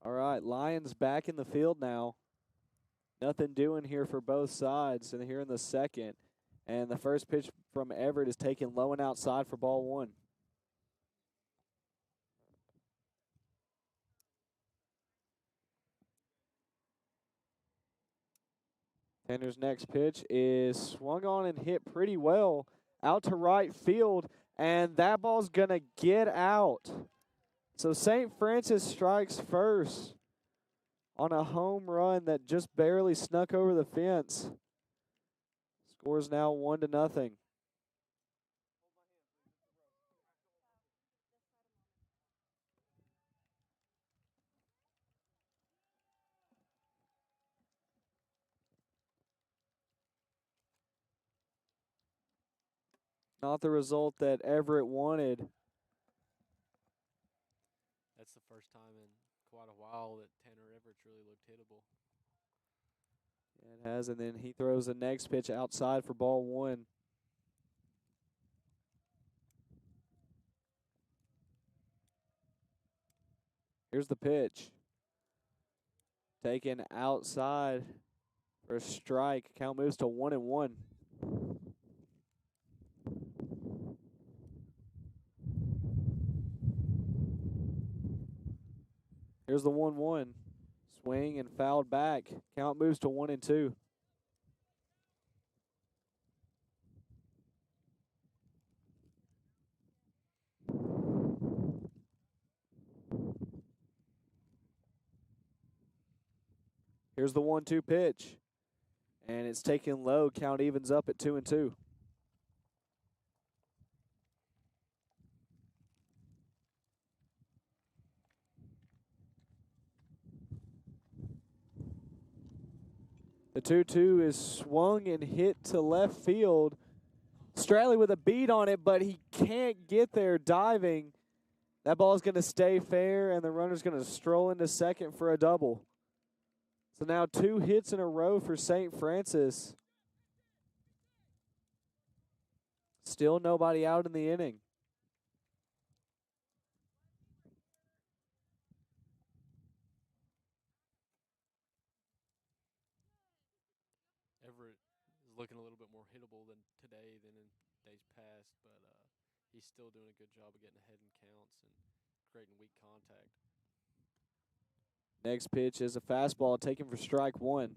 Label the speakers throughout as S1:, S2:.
S1: All right, Lions back in the field now. Nothing doing here for both sides, and here in the second. And the first pitch from Everett is taken low and outside for ball one. Tanner's next pitch is swung on and hit pretty well out to right field, and that ball's going to get out. So St. Francis strikes first on a home run that just barely snuck over the fence. Scores now 1-0. Not the result that Everett wanted.
S2: That's the first time in quite a while that Tanner Everett's really looked hittable.
S1: It has, and then he throws the next pitch outside for ball one. Here's the pitch. Taken outside for a strike. Count moves to 1-1. Here's the 1-1. Swing and fouled back. Count moves to 1-2. Here's the 1-2 pitch. And it's taken low. Count evens up at 2-2. The 2-2 is swung and hit to left field. Stratley with a beat on it, but he can't get there diving. That ball is going to stay fair, and the runner's going to stroll into second for a double. So now 2 hits in a row for St. Francis. Still nobody out in the inning.
S2: Everett is looking a little bit more hittable than today than in days past, but he's still doing a good job of getting ahead in counts and creating weak contact.
S1: Next pitch is a fastball taken for strike one.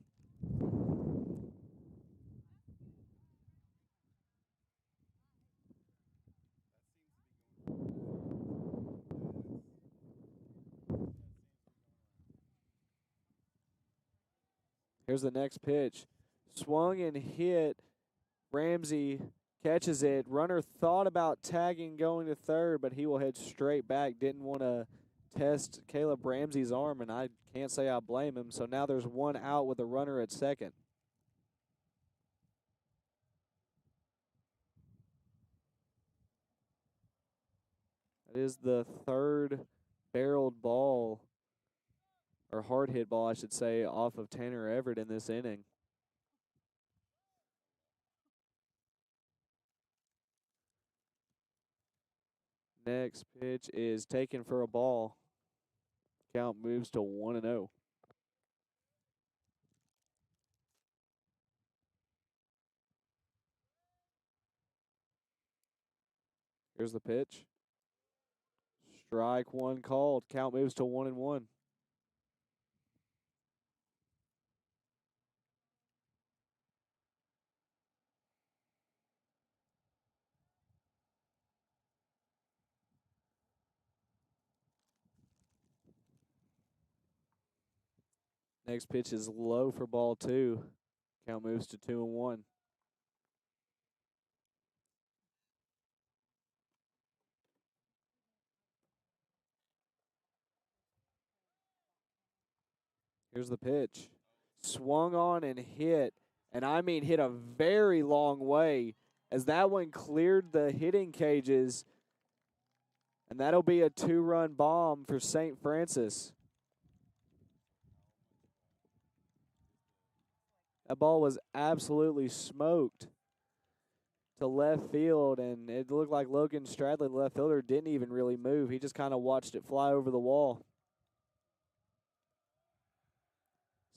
S1: Here's the next pitch. Swung and hit. Ramsey catches it. Runner thought about tagging going to third, but he will head straight back. Didn't want to test Caleb Ramsey's arm, and I can't say I blame him. So now there's one out with a runner at second. That is the third barreled ball, or hard hit ball, I should say, off of Tanner Everett in this inning. Next pitch is taken for a ball. Count moves to 1-0. Here's the pitch. Strike one called. Count moves to 1-1. Next pitch is low for ball two. Count moves to 2-1. Here's the pitch. Swung on and hit, and I mean hit a very long way as that one cleared the hitting cages, and that'll be a 2-run bomb for St. Francis. That ball was absolutely smoked to left field, and it looked like Logan Stradley, the left fielder, didn't even really move. He just kind of watched it fly over the wall.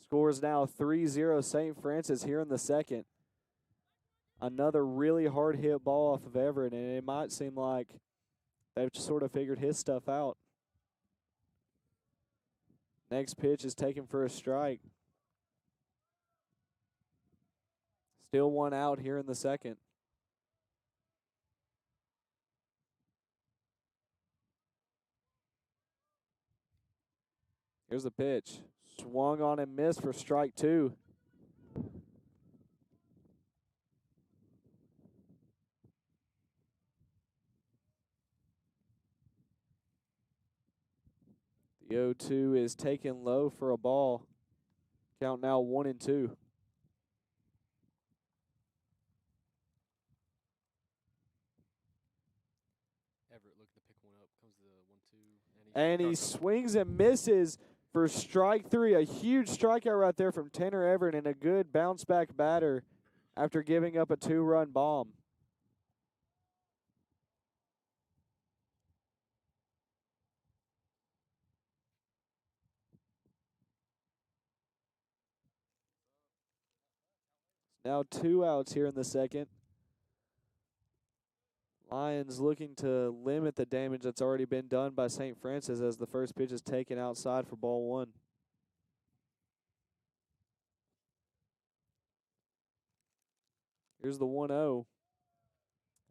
S1: Score is now 3-0 St. Francis here in the second. Another really hard hit ball off of Everett, and it might seem like they've sort of figured his stuff out. Next pitch is taken for a strike. Still one out here in the second. Here's the pitch. Swung on and missed for strike two. The 0-2 is taken low for a ball. Count now 1-2.
S2: Everett looking to pick one up. Comes the 1-2.
S1: And he swings and misses for strike three. A huge strikeout right there from Tanner Everett and a good bounce back batter after giving up a 2-run bomb. Now 2 outs here in the second. Lions looking to limit the damage that's already been done by St. Francis as the first pitch is taken outside for ball one. Here's the 1-0.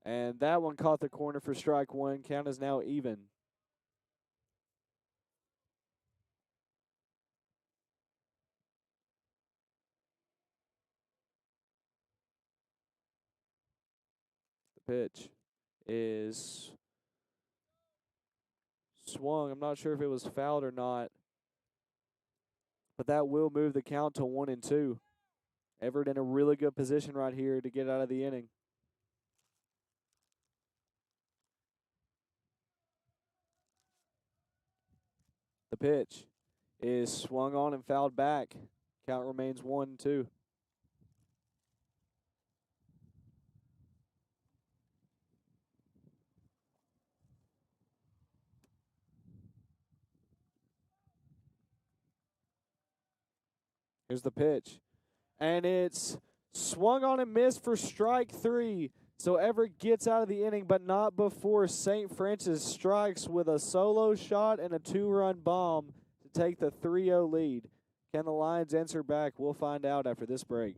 S1: And that one caught the corner for strike one. Count is now even. The pitch is swung. I'm not sure if it was fouled or not, but that will move the count to 1-2. Everett in a really good position right here to get out of the inning. The pitch is swung on and fouled back. Count remains 1-2. Here's the pitch. And it's swung on and missed for strike three. So Everett gets out of the inning, but not before St. Francis strikes with a solo shot and a 2-run bomb to take the 3-0 lead. Can the Lions answer back? We'll find out after this break.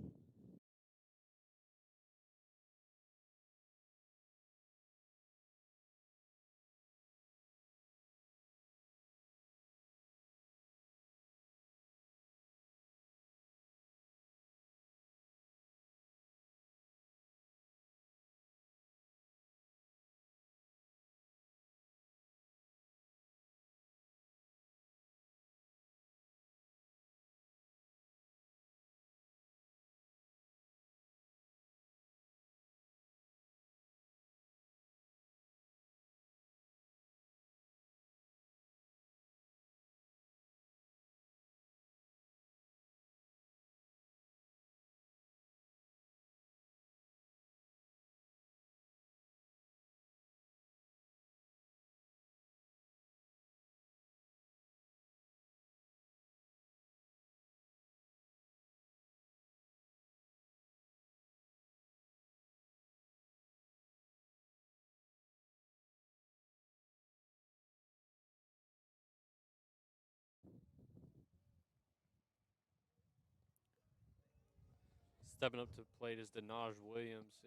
S2: Stepping up to the plate is Denaj Williams.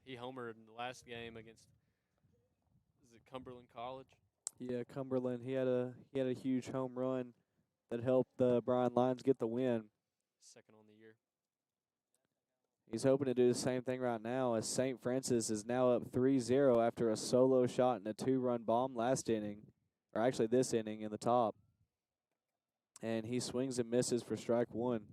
S2: He homered in the last game against, is it Cumberland College?
S1: Yeah, Cumberland. He had a huge home run that helped the Bryan Lions get the win.
S2: Second on the year.
S1: He's hoping to do the same thing right now as St. Francis is now up 3-0 after a solo shot and a 2-run bomb last inning, or actually this inning in the top. And he swings and misses for strike one.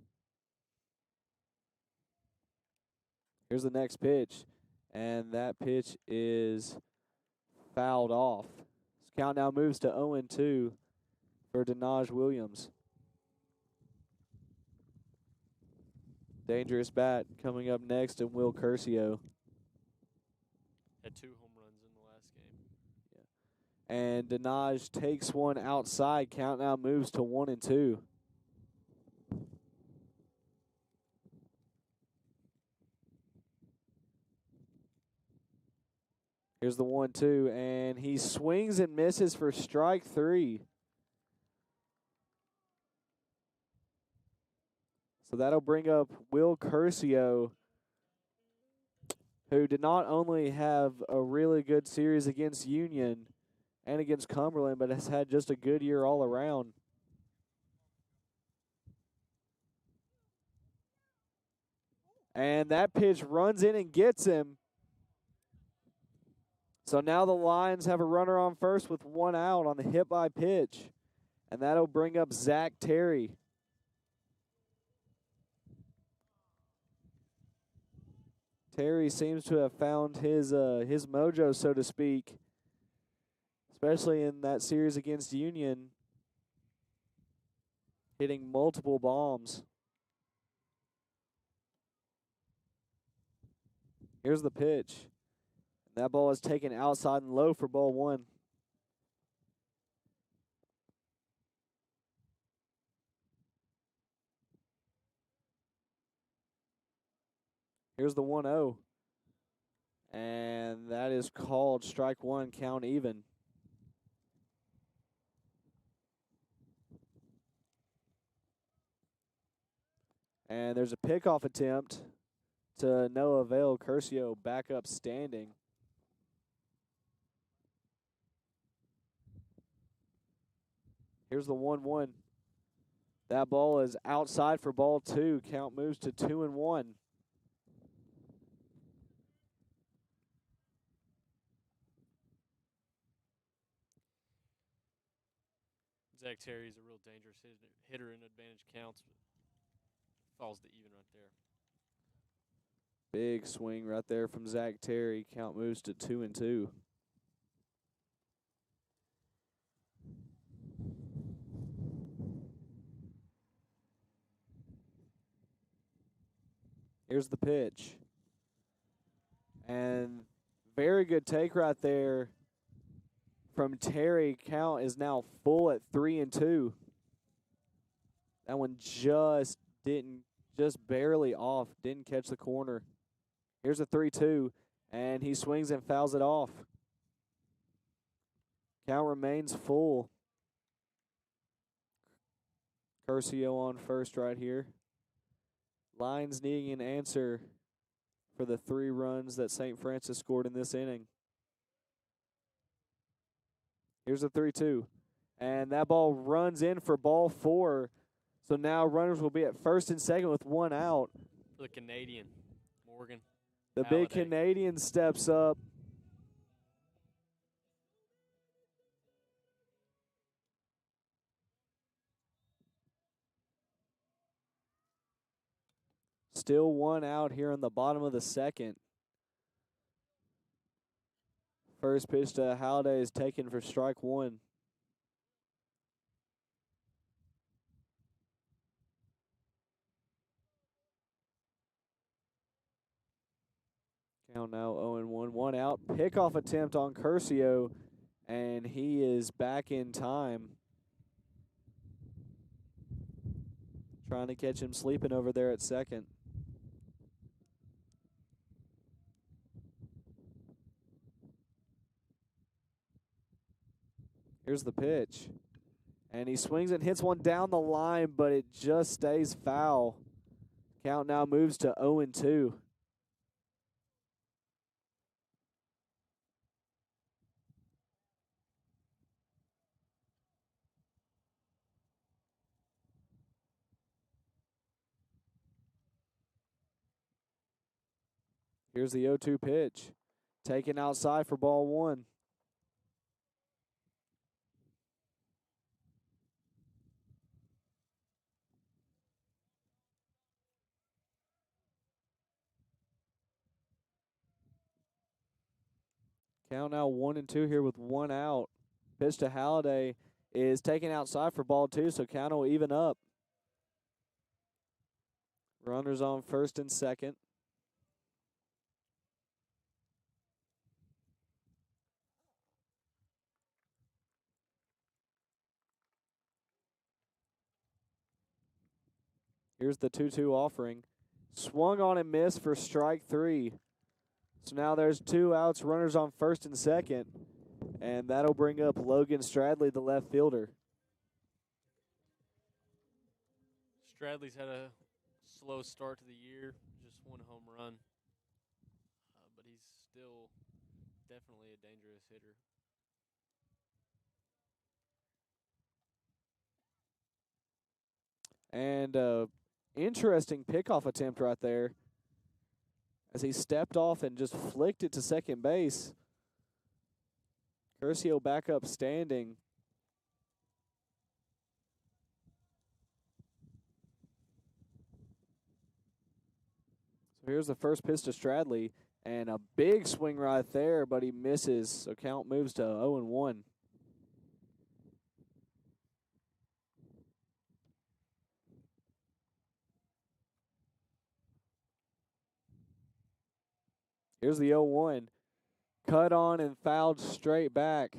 S1: Here's the next pitch, and that pitch is fouled off. This count now moves to 0-2 for Denaj Williams. Dangerous bat coming up next, and Will Curcio.
S2: Had 2 home runs in the last game.
S1: Yeah. And Denaj takes one outside. Count now moves to 1-2. Here's the 1-2, and he swings and misses for strike 3. So that'll bring up Will Curcio, who did not only have a really good series against Union and against Cumberland, but has had just a good year all around. And that pitch runs in and gets him. So now the Lions have a runner on first with 1 out on the hit by pitch. And that'll bring up Zach Terry. Terry seems to have found his mojo, so to speak, especially in that series against Union, hitting multiple bombs. Here's the pitch. That ball is taken outside and low for ball 1. Here's the 1-0. And that is called strike 1, count even. And there's a pickoff attempt to no avail. Curcio back up standing. Here's the 1-1. That ball is outside for ball 2. Count moves to 2-1.
S2: Zach Terry's a real dangerous hitter in advantage counts, but falls to even right there.
S1: Big swing right there from Zach Terry. Count moves to 2-2. Here's the pitch. And very good take right there from Terry. Count is now full at 3-2. That one just barely off. Didn't catch the corner. Here's a 3-2, and he swings and fouls it off. Count remains full. Curcio on first right here. Lions needing an answer for the 3 runs that St. Francis scored in this inning. Here's a 3-2. And that ball runs in for ball 4. So now runners will be at first and second with 1 out.
S2: For the Canadian, Morgan.
S1: The
S2: Halliday.
S1: big Canadian steps up. Still 1 out here in the bottom of the second. First pitch to Halliday is taken for strike 1. Count now 0-1. 1 out. Pickoff attempt on Curcio, and he is back in time. Trying to catch him sleeping over there at second. Here's the pitch. And he swings and hits one down the line, but it just stays foul. Count now moves to 0-2. Here's the 0-2 pitch. Taken outside for ball 1. Count now 1-2 here with 1 out. Pitch to Halliday is taken outside for ball 2, so count will even up. Runners on first and second. Here's the 2-2 offering. Swung on and missed for strike 3. So now there's 2 outs, runners on first and second, and that'll bring up Logan Stradley, the left fielder.
S2: Stradley's had a slow start to the year, just 1 home run, but he's still definitely a dangerous hitter.
S1: And interesting pickoff attempt right there as he stepped off and just flicked it to second base. Curcio back up standing. So here's the first pitch to Stradley, and a big swing right there, but he misses. So count moves to 0-1. Here's the 0-1. Cut on and fouled straight back.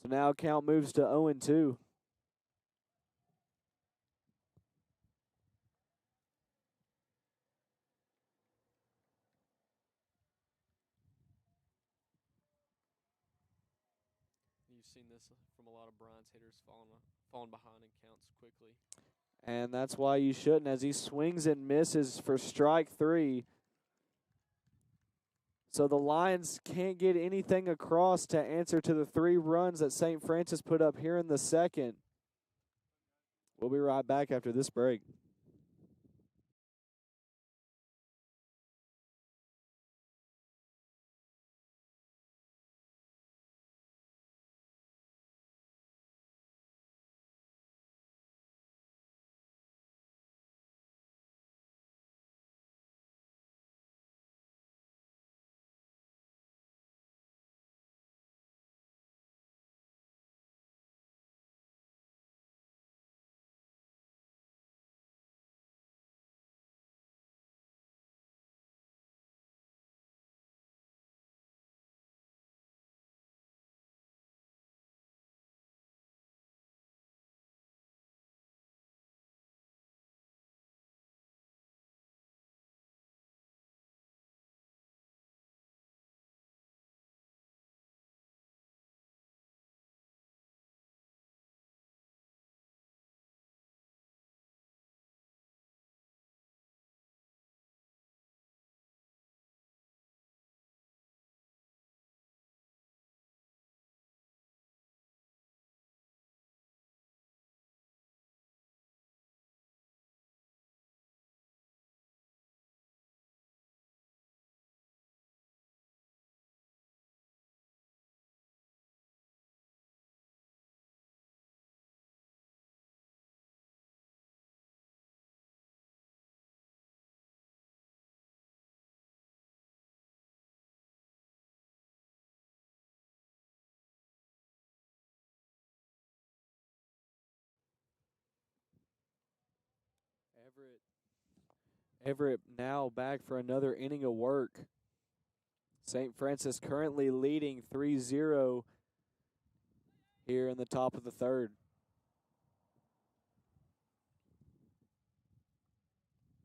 S1: So now count moves to 0-2.
S2: You've seen this from a lot of Bryan's hitters falling behind in counts quickly.
S1: And that's why you shouldn't, as he swings and misses for strike 3. So the Lions can't get anything across to answer to the 3 runs that St. Francis put up here in the second. We'll be right back after this break. Everett now back for another inning of work. St. Francis currently leading 3-0 here in the top of the third.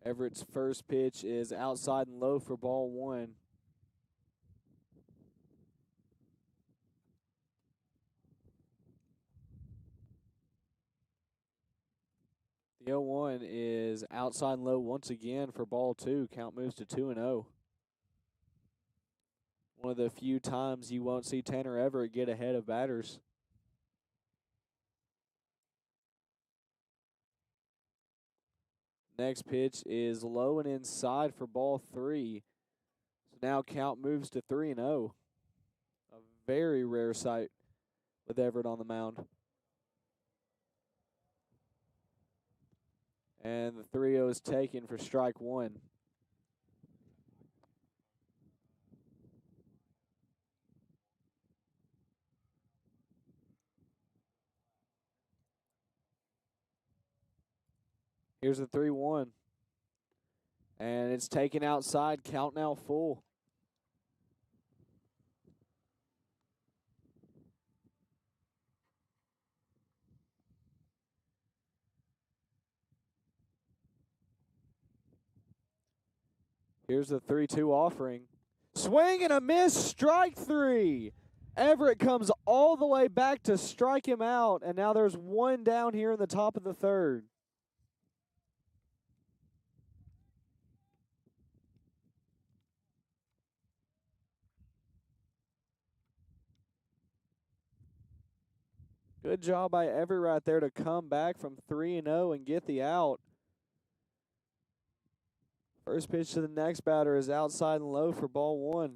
S1: Everett's first pitch is outside and low for ball 1. The 0-1 is outside and low once again for ball 2. Count moves to 2-0. One of the few times you won't see Tanner Everett get ahead of batters. Next pitch is low and inside for ball 3. So now count moves to 3-0. A very rare sight with Everett on the mound. And the 3-0 is taken for strike 1. Here's the 3-1. And it's taken outside. Count now full. Here's the 3-2 offering. Swing and a miss, strike three. Everett comes all the way back to strike him out, and now there's one down here in the top of the third. Good job by Everett right there to come back from 3-0 and get the out. First pitch to the next batter is outside and low for ball one.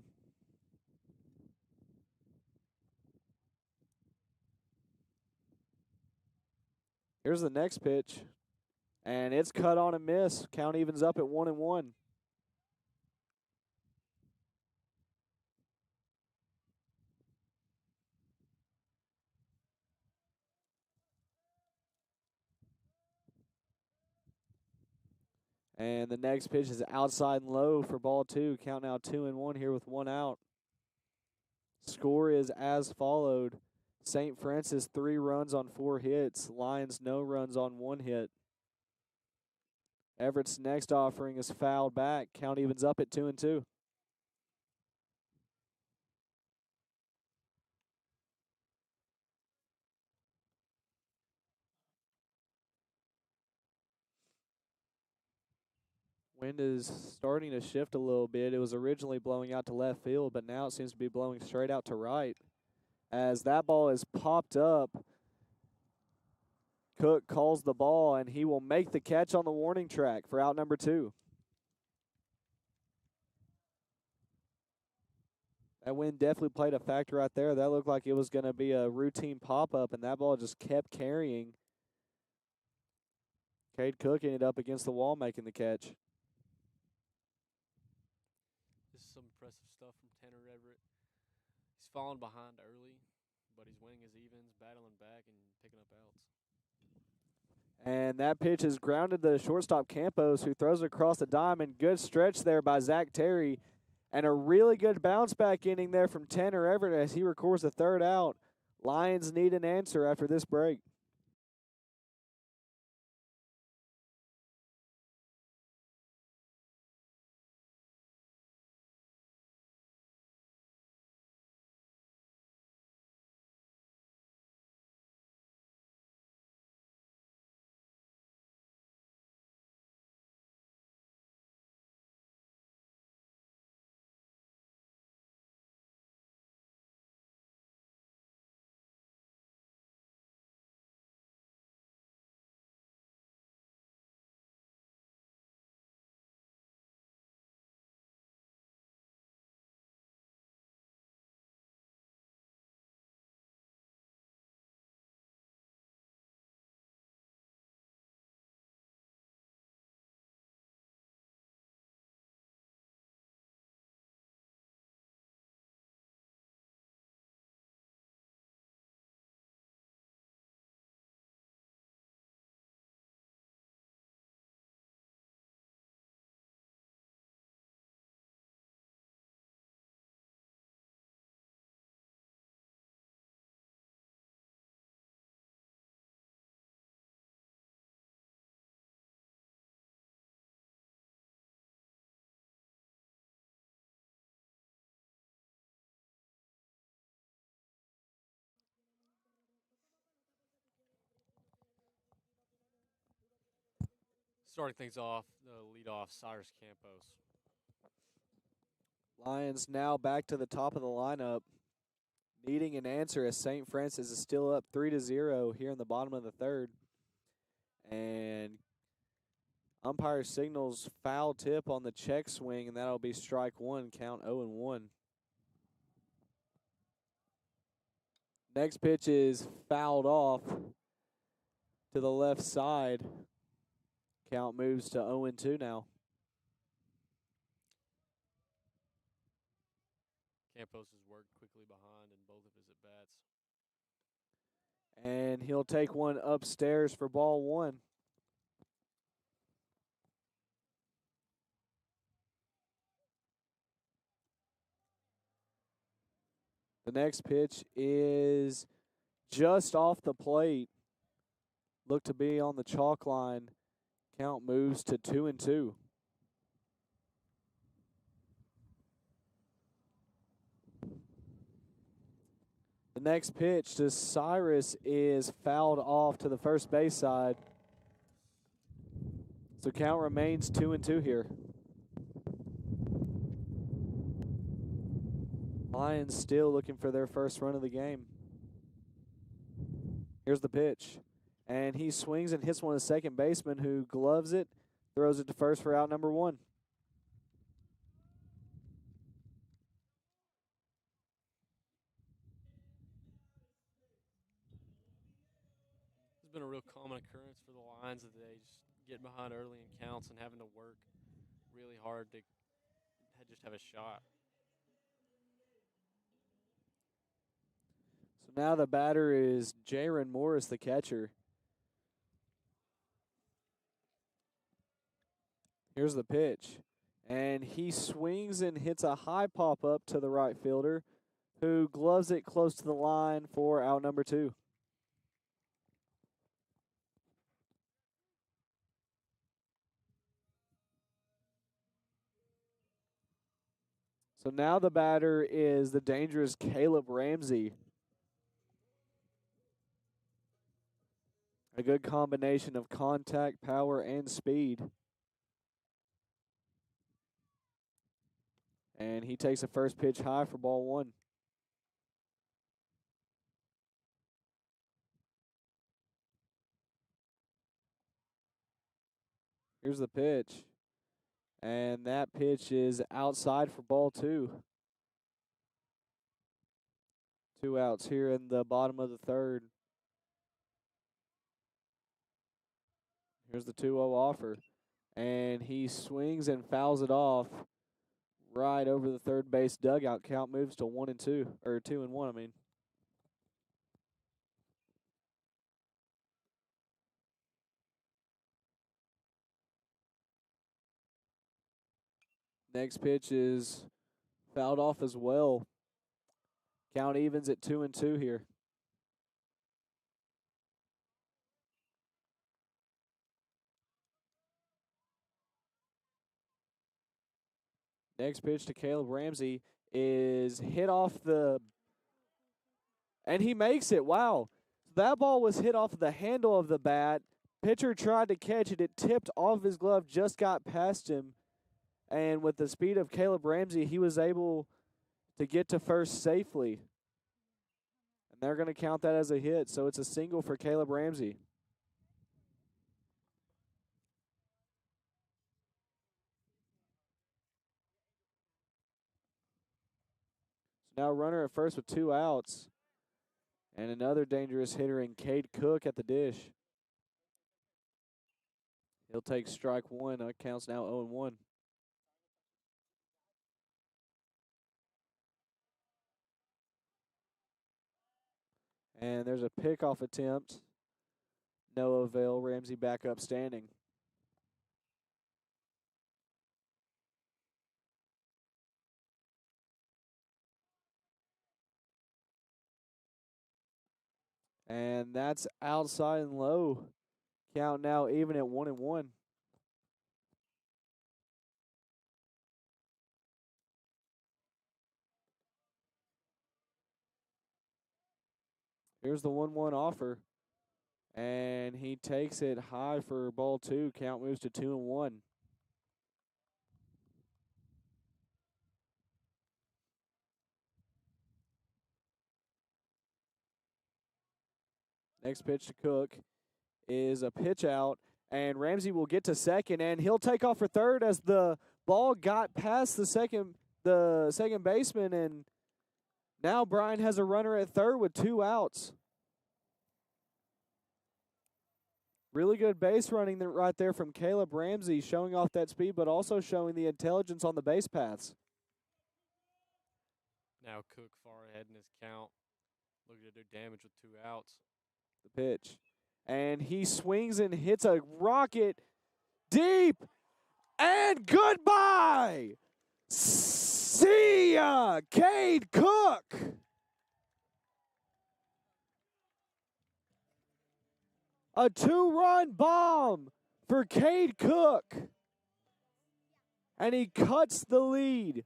S1: Here's the next pitch, and it's cut on a miss. Count evens up at 1-1. And the next pitch is outside and low for ball two. Count now 2-1 here with one out. Score is as followed. St. Francis 3 runs on 4 hits. Lions no runs on 1 hit. Everett's next offering is fouled back. Count evens up at 2-2. Wind is starting to shift a little bit. It was originally blowing out to left field, but now it seems to be blowing straight out to right. As that ball is popped up, Cook calls the ball, and he will make the catch on the warning track for out number 2. That wind definitely played a factor right there. That looked like it was going to be a routine pop-up, and that ball just kept carrying. Cade Cook ended up against the wall making the catch.
S2: This is some impressive stuff from Tanner Everett. He's fallen behind early, but he's winning his evens, battling back, and picking up outs.
S1: And that pitch is grounded to shortstop Campos, who throws it across the diamond. Good stretch there by Zach Terry. And a really good bounce back inning there from Tanner Everett as he records the third out. Lions need an answer after this break.
S2: Starting things off, the leadoff, Cyrus Campos.
S1: Lions now back to the top of the lineup, needing an answer as St. Francis is still up 3-0 here in the bottom of the third. And umpire signals foul tip on the check swing, and that'll be strike one, count 0-1. Next pitch is fouled off to the left side. Count moves to 0-2 now.
S2: Campos has worked quickly behind in both of his at-bats.
S1: And he'll take one upstairs for ball one. The next pitch is just off the plate. Look to be on the chalk line. Count moves to 2-2. The next pitch to Cyrus is fouled off to the first base side. So count remains 2-2 here. Lions still looking for their first run of the game. Here's the pitch. And he swings and hits one of the second baseman who gloves it, throws it to first for out number 1.
S2: It's been a real common occurrence for the Lions that they just get behind early in counts and having to work really hard to just have a shot.
S1: So now the batter is Jaron Morris, the catcher. Here's the pitch. And he swings and hits a high pop up to the right fielder, who gloves it close to the line for out number 2. So now the batter is the dangerous Caleb Ramsey. A good combination of contact, power, and speed. And he takes a first pitch high for ball 1. Here's the pitch. And that pitch is outside for ball 2. 2 outs here in the bottom of the third. Here's the 2-0 offer. And he swings and fouls it off right over the third base dugout. Count moves to 1-2, or 2-1, I mean. Next pitch is fouled off as well. Count evens at 2-2 here. Next pitch to Caleb Ramsey is hit off the, and he makes it. Wow. That ball was hit off the handle of the bat. Pitcher tried to catch it. It tipped off his glove, just got past him. And with the speed of Caleb Ramsey, he was able to get to first safely. And they're going to count that as a hit, so it's a single for Caleb Ramsey. So now runner at first with 2 outs. And another dangerous hitter in Cade Cook at the dish. He'll take strike 1. That counts now 0-1. And there's a pickoff attempt. No avail. Ramsey back up standing. And that's outside and low. Count now even at 1-1. Here's the 1-1 offer. And he takes it high for ball 2. Count moves to 2-1. Next pitch to Cook is a pitch out, and Ramsey will get to second, and he'll take off for third as the ball got past the second baseman, and now Bryan has a runner at third with 2 outs. Really good base running right there from Caleb Ramsey, showing off that speed, but also showing the intelligence on the base paths.
S2: Now Cook far ahead in his count, looking to do damage with 2 outs.
S1: The pitch. And he swings and hits a rocket deep. And goodbye. See ya, Cade Cook. A 2-run bomb for Cade Cook. And he cuts the lead.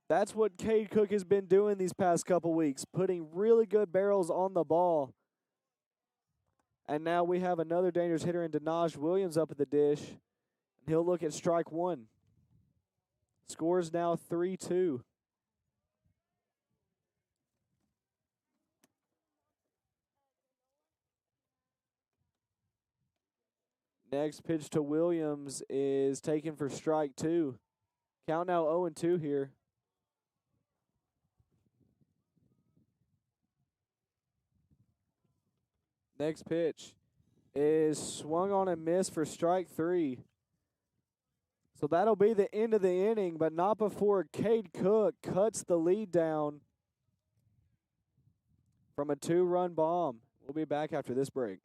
S1: That's what Cade Cook has been doing these past couple weeks, putting really good barrels on the ball. And now we have another dangerous hitter in Denaj Williams up at the dish. And he'll look at strike one. Score is now 3-2. Next pitch to Williams is taken for strike two. Count now 0-2 here. Next pitch is swung on and missed for strike three. So that'll be the end of the inning, but not before Cade Cook cuts the lead down from a 2-run bomb. We'll be back after this break.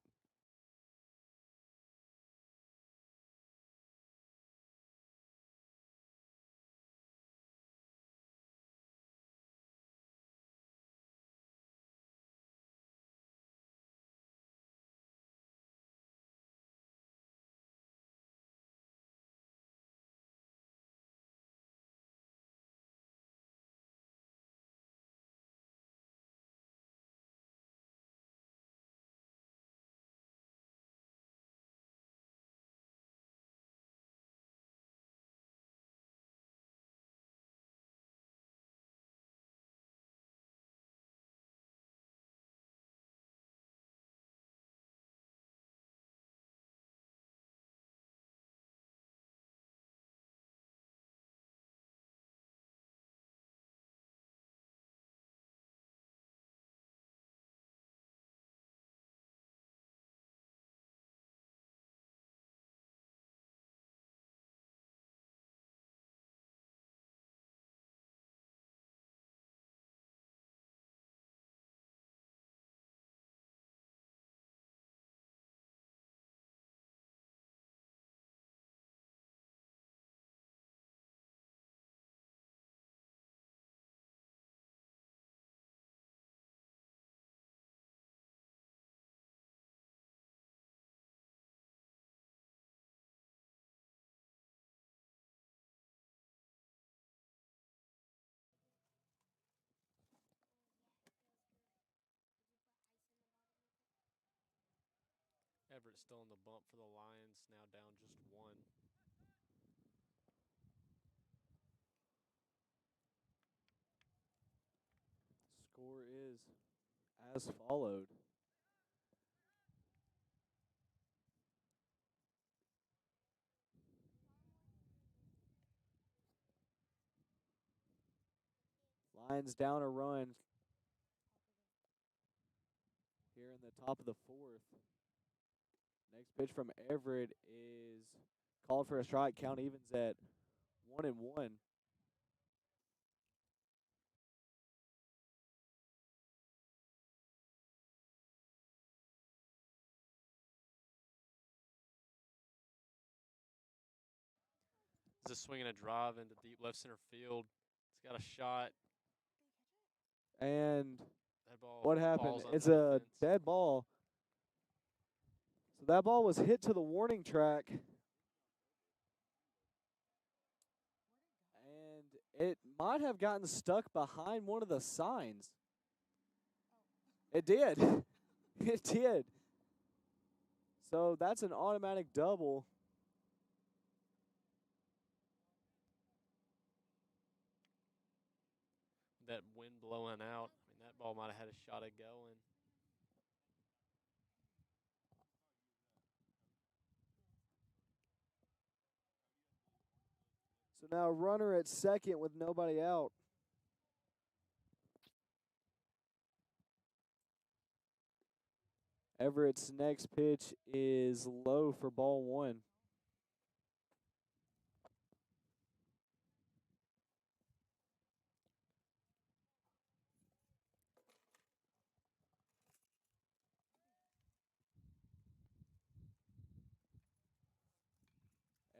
S2: Everett still in the bump for the Lions, now down just one.
S1: Score is as followed. Lions down a run here in the top of the fourth. Next pitch from Everett is called for a strike. Count evens at 1-1.
S2: It's a swing and a drive into deep left center field. It's got a shot.
S1: And
S2: That ball
S1: what happened?
S2: falls
S1: It's
S2: under the
S1: a
S2: fence.
S1: dead ball. So that ball was hit to the warning track. And it might have gotten stuck behind one of the signs. It did. It did. So that's an automatic double.
S2: That wind blowing out. I mean, that ball might have had a shot at going.
S1: So now runner at second with nobody out. Everett's next pitch is low for ball one.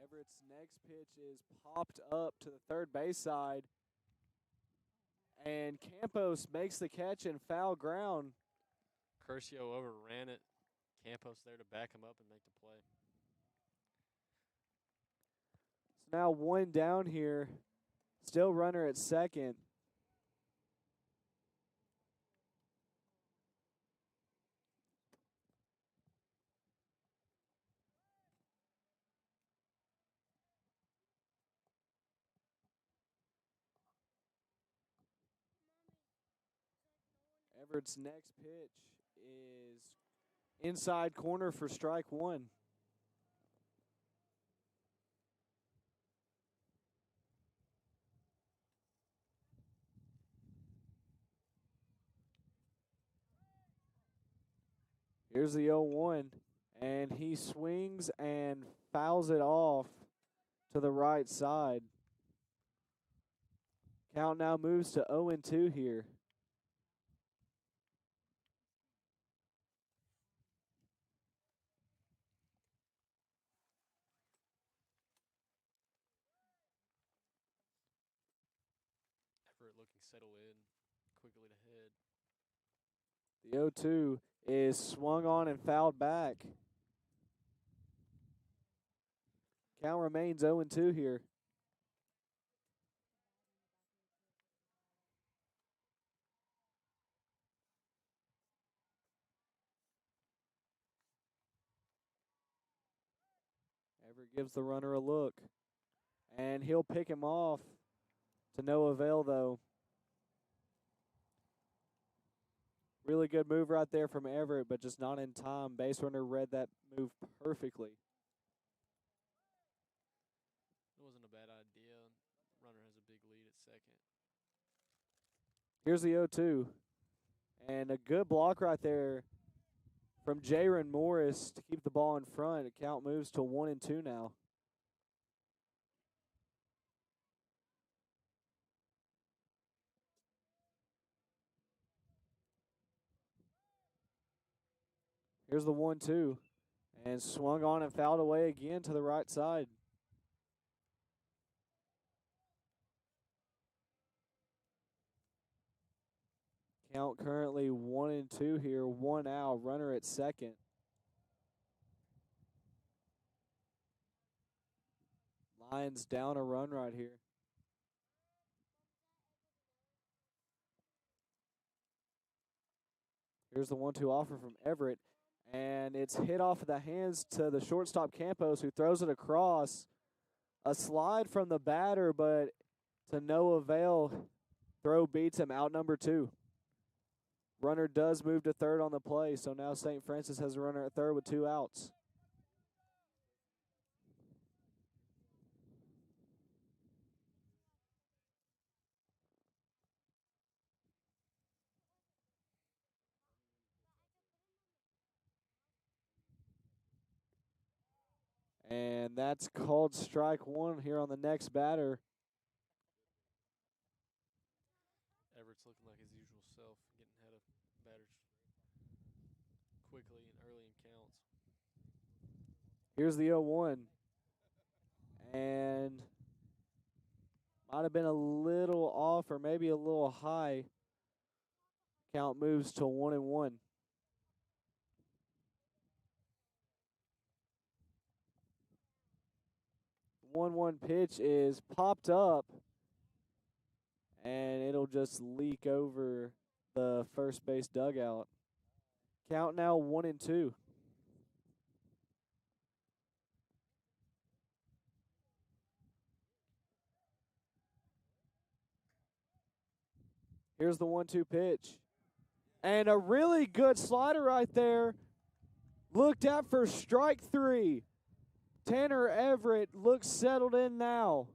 S1: Everett's next pitch is popped up to the third base side. And Campos makes the catch in foul ground.
S2: Curcio overran it. Campos there to back him up and make the play.
S1: So now one down here. still runner at second. Everett's next pitch is inside corner for strike one. Here's the 0-1, and he swings and fouls it off to the right side. Count now moves to 0-2 here.
S2: Everett looking settled in, quickly to hit.
S1: The 0-2 is swung on and fouled back. Count remains 0-2 here. Everett gives the runner a look, and he'll pick him off to no avail, though. Really good move right there from Everett, but just not in time. Base runner read that move perfectly.
S2: It wasn't a bad idea. Runner has a big lead at second.
S1: Here's the 0-2, and a good block right there from Jaron Morris to keep the ball in front. The count moves to 1-2 now. Here's the 1-2, and swung on and fouled away again to the right side. Count currently 1-2 here, 1 out, runner at second. Lions down a run right here. Here's the 1-2 offer from Everett, and it's hit off of the hands to the shortstop Campos, who throws it across. A slide from the batter, but to no avail. Throw beats him, out number 2. Runner does move to third on the play, so now St. Francis has a runner at third with 2 outs. And that's called strike one here on the next batter.
S2: Everett's looking like his usual self, getting ahead of batters quickly and early in counts.
S1: Here's the 0-1. And might have been a little off or maybe a little high. Count moves to 1-1. The 1-1 pitch is popped up, and it'll just leak over the first base dugout. Count now 1-2. Here's the 1-2 pitch. And a really good slider right there. Looked at for strike 3. Tanner Everett looks settled in now.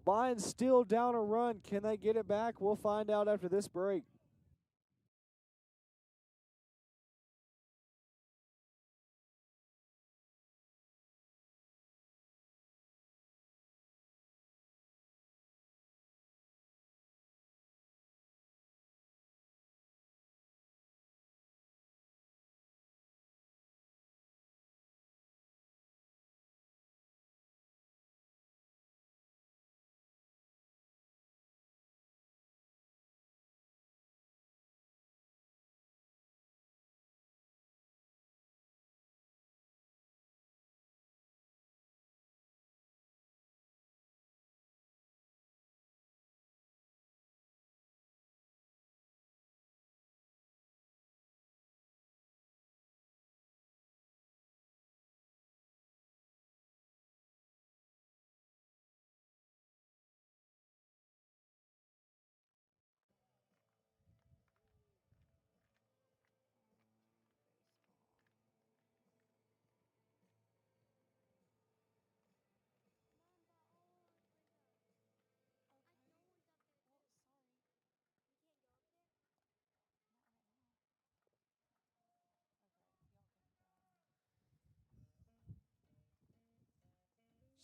S1: Lions still down a run. Can they get it back? We'll find out after this break.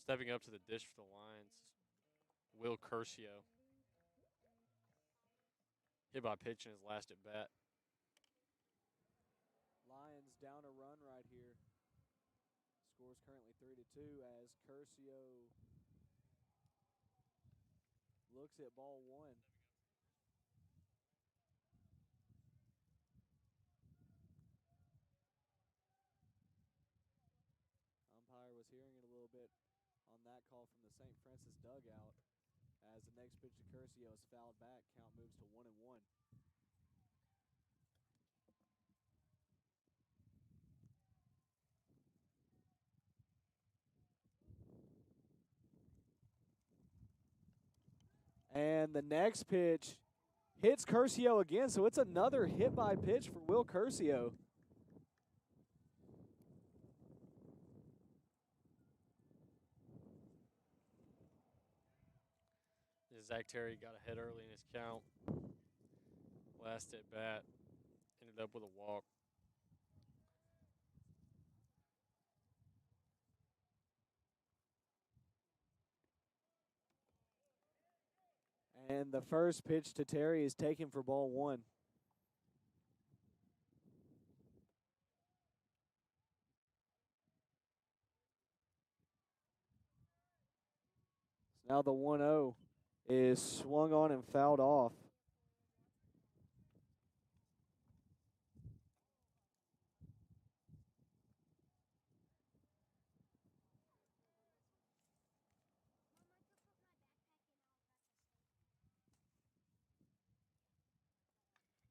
S2: Stepping up to the dish for the Lions, Will Curcio. Hit by pitch in his last at bat.
S1: Lions down a run right here. Score's currently 3-2 as Curcio looks at ball one. Umpire was hearing it a little bit on that call from the St. Francis dugout. As the next pitch to Curcio is fouled back, count moves to 1-1. And the next pitch hits Curcio again, so it's another hit by pitch for Will Curcio.
S2: Zach Terry got ahead early in his count. Last at bat, ended up with a walk.
S1: And the first pitch to Terry is taken for ball one. So now the 1-0 is swung on and fouled off.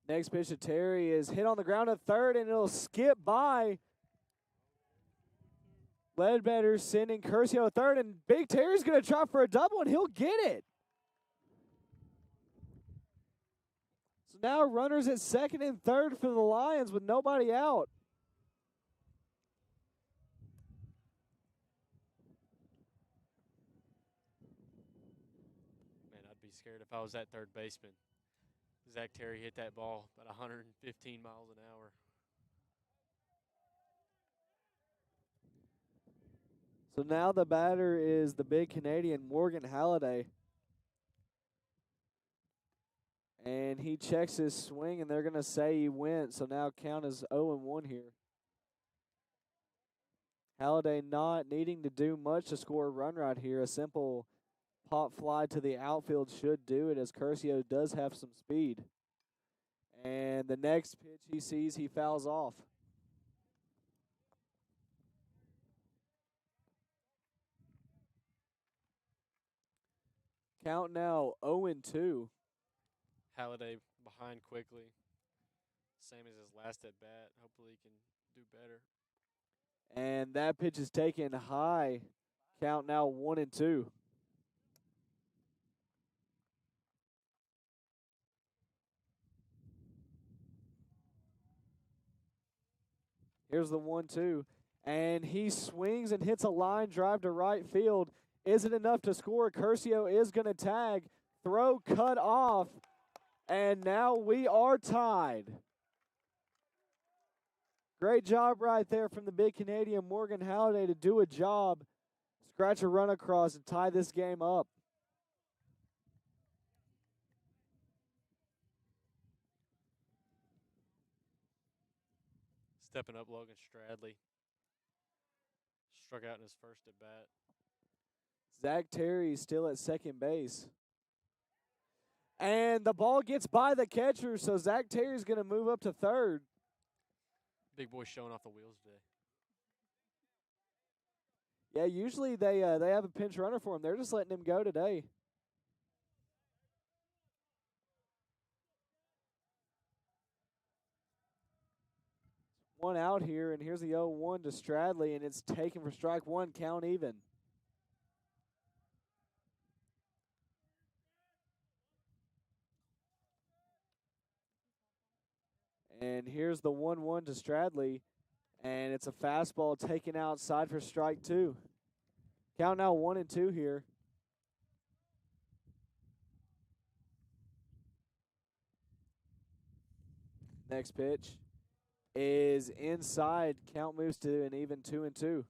S1: Next pitch to Terry is hit on the ground at third, and it'll skip by Ledbetter, sending Curcio to third, and Big Terry's going to try for a double, and he'll get it. So now runners at second and third for the Lions with nobody out.
S2: Man, I'd be scared if I was that third baseman. Zach Terry hit that ball about 115 miles an hour.
S1: So now the batter is the big Canadian, Morgan Halliday. And he checks his swing, and they're going to say he went. So now count is 0-1 here. Halliday not needing to do much to score a run right here. A simple pop fly to the outfield should do it, as Curcio does have some speed. And the next pitch he sees, he fouls off. Count now 0-2.
S2: Halliday behind quickly. Same as his last at bat. Hopefully he can do better.
S1: And that pitch is taken high. Count now 1-2. Here's the 1-2. And he swings and hits a line drive to right field. Isn't enough to score. Curcio is going to tag. Throw cut off. And now we are tied. Great job right there from the big Canadian, Morgan Halliday, to do a job, scratch a run across, and tie this game up.
S2: Stepping up, Logan Stradley. Struck out in his first at bat.
S1: Zach Terry still at second base. And the ball gets by the catcher, so Zach Terry's going to move up to third.
S2: Big boy showing off the wheels today.
S1: Yeah, usually they have a pinch runner for him. They're just letting him go today. One out here, and here's the 0-1 to Stradley, and it's taken for strike one, count even. And here's the 1-1 to Stradley, and it's a fastball taken outside for strike two. Count now 1-2 here. Next pitch is inside. Count moves to an even 2-2.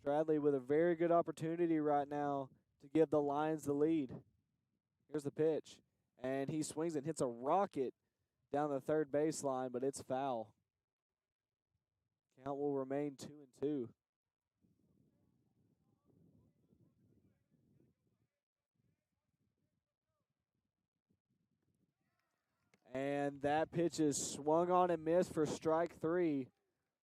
S1: Stradley with a very good opportunity right now to give the Lions the lead. Here's the pitch. And he swings and hits a rocket down the third baseline, but it's foul. Count will remain 2-2. And that pitch is swung on and missed for strike 3.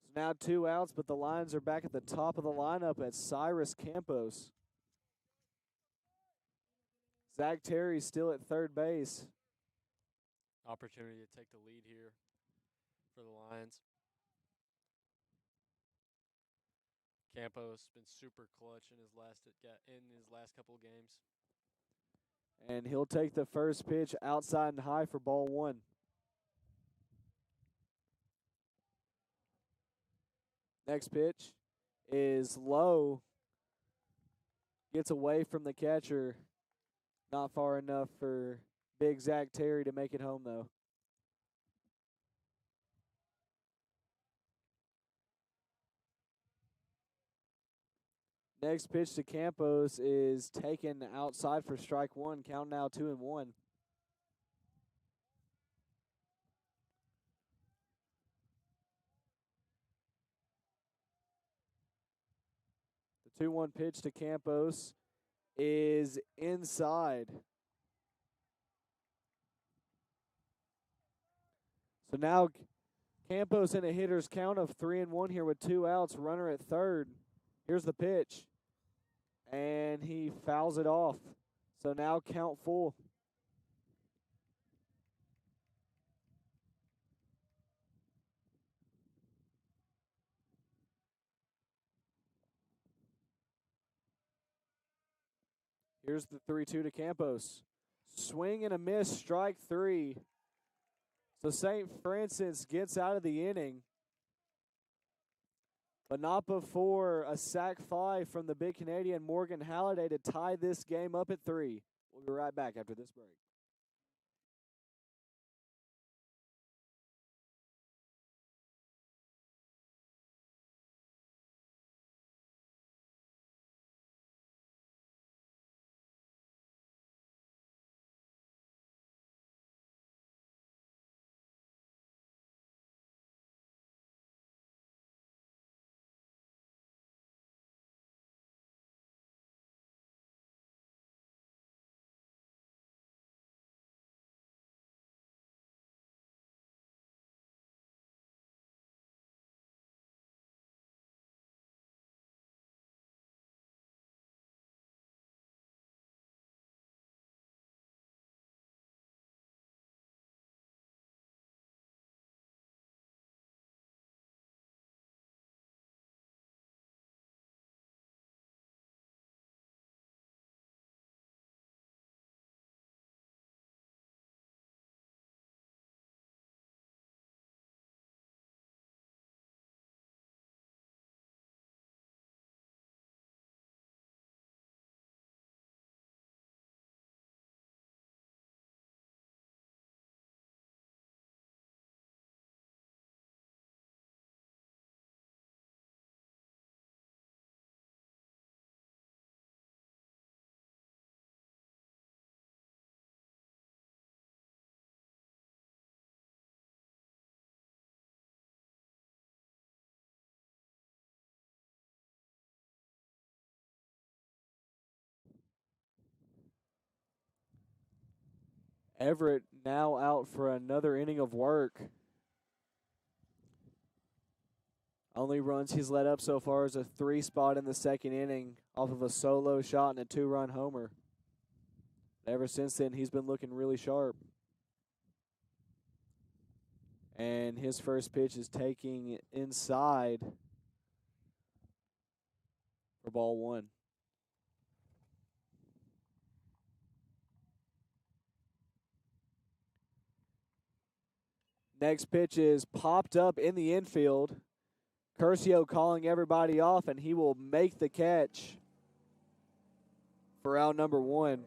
S1: So now 2 outs, but the Lions are back at the top of the lineup at Cyrus Campos. Zach Terry's still at third base.
S2: Opportunity to take the lead here for the Lions. Campos been super clutch in his last couple of games.
S1: And he'll take the first pitch outside and high for ball 1. Next pitch is low. Gets away from the catcher. Not far enough for big Zach Terry to make it home, though. Next pitch to Campos is taken outside for strike 1. Count now 2-1. The 2-1 pitch to Campos is inside. So now Campos in a hitter's count of 3-1 here with 2 outs, runner at third. Here's the pitch. And he fouls it off. So now count full. Here's the 3-2 to Campos. Swing and a miss, strike 3. So St. Francis gets out of the inning, but not before a sac fly from the big Canadian Morgan Halliday to tie this game up at 3. We'll be right back after this break. Everett now out for another inning of work. Only runs he's let up so far is a 3 spot in the second inning off of a solo shot and a 2-run homer. Ever since then, he's been looking really sharp. And his first pitch is taking inside for ball 1. Next pitch is popped up in the infield. Curcio calling everybody off, and he will make the catch for out number 1.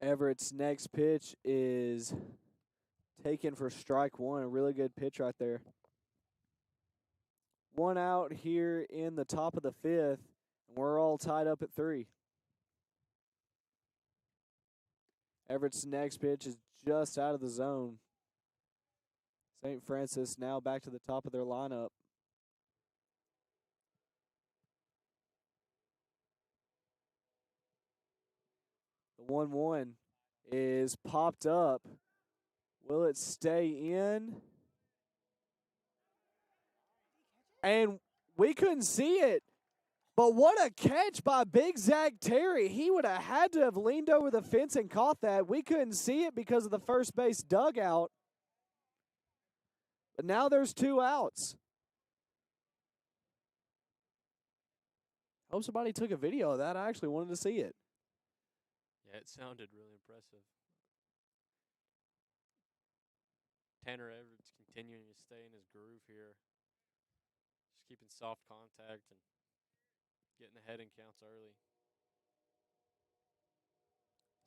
S1: Everett's next pitch is taken for strike one. A really good pitch right there. One out here in the top of the fifth, and we're all tied up at 3. Everett's next pitch is just out of the zone. St. Francis now back to the top of their lineup. The 1-1 is popped up. Will it stay in? And we couldn't see it. But what a catch by Big Zach Terry. He would have had to have leaned over the fence and caught that. We couldn't see it because of the first base dugout. But now there's 2 outs. Hope somebody took a video of that. I actually wanted to see it.
S2: Yeah, it sounded really impressive. Tanner Everett's continuing to stay in his groove here. Just keeping soft contact and getting ahead in counts early.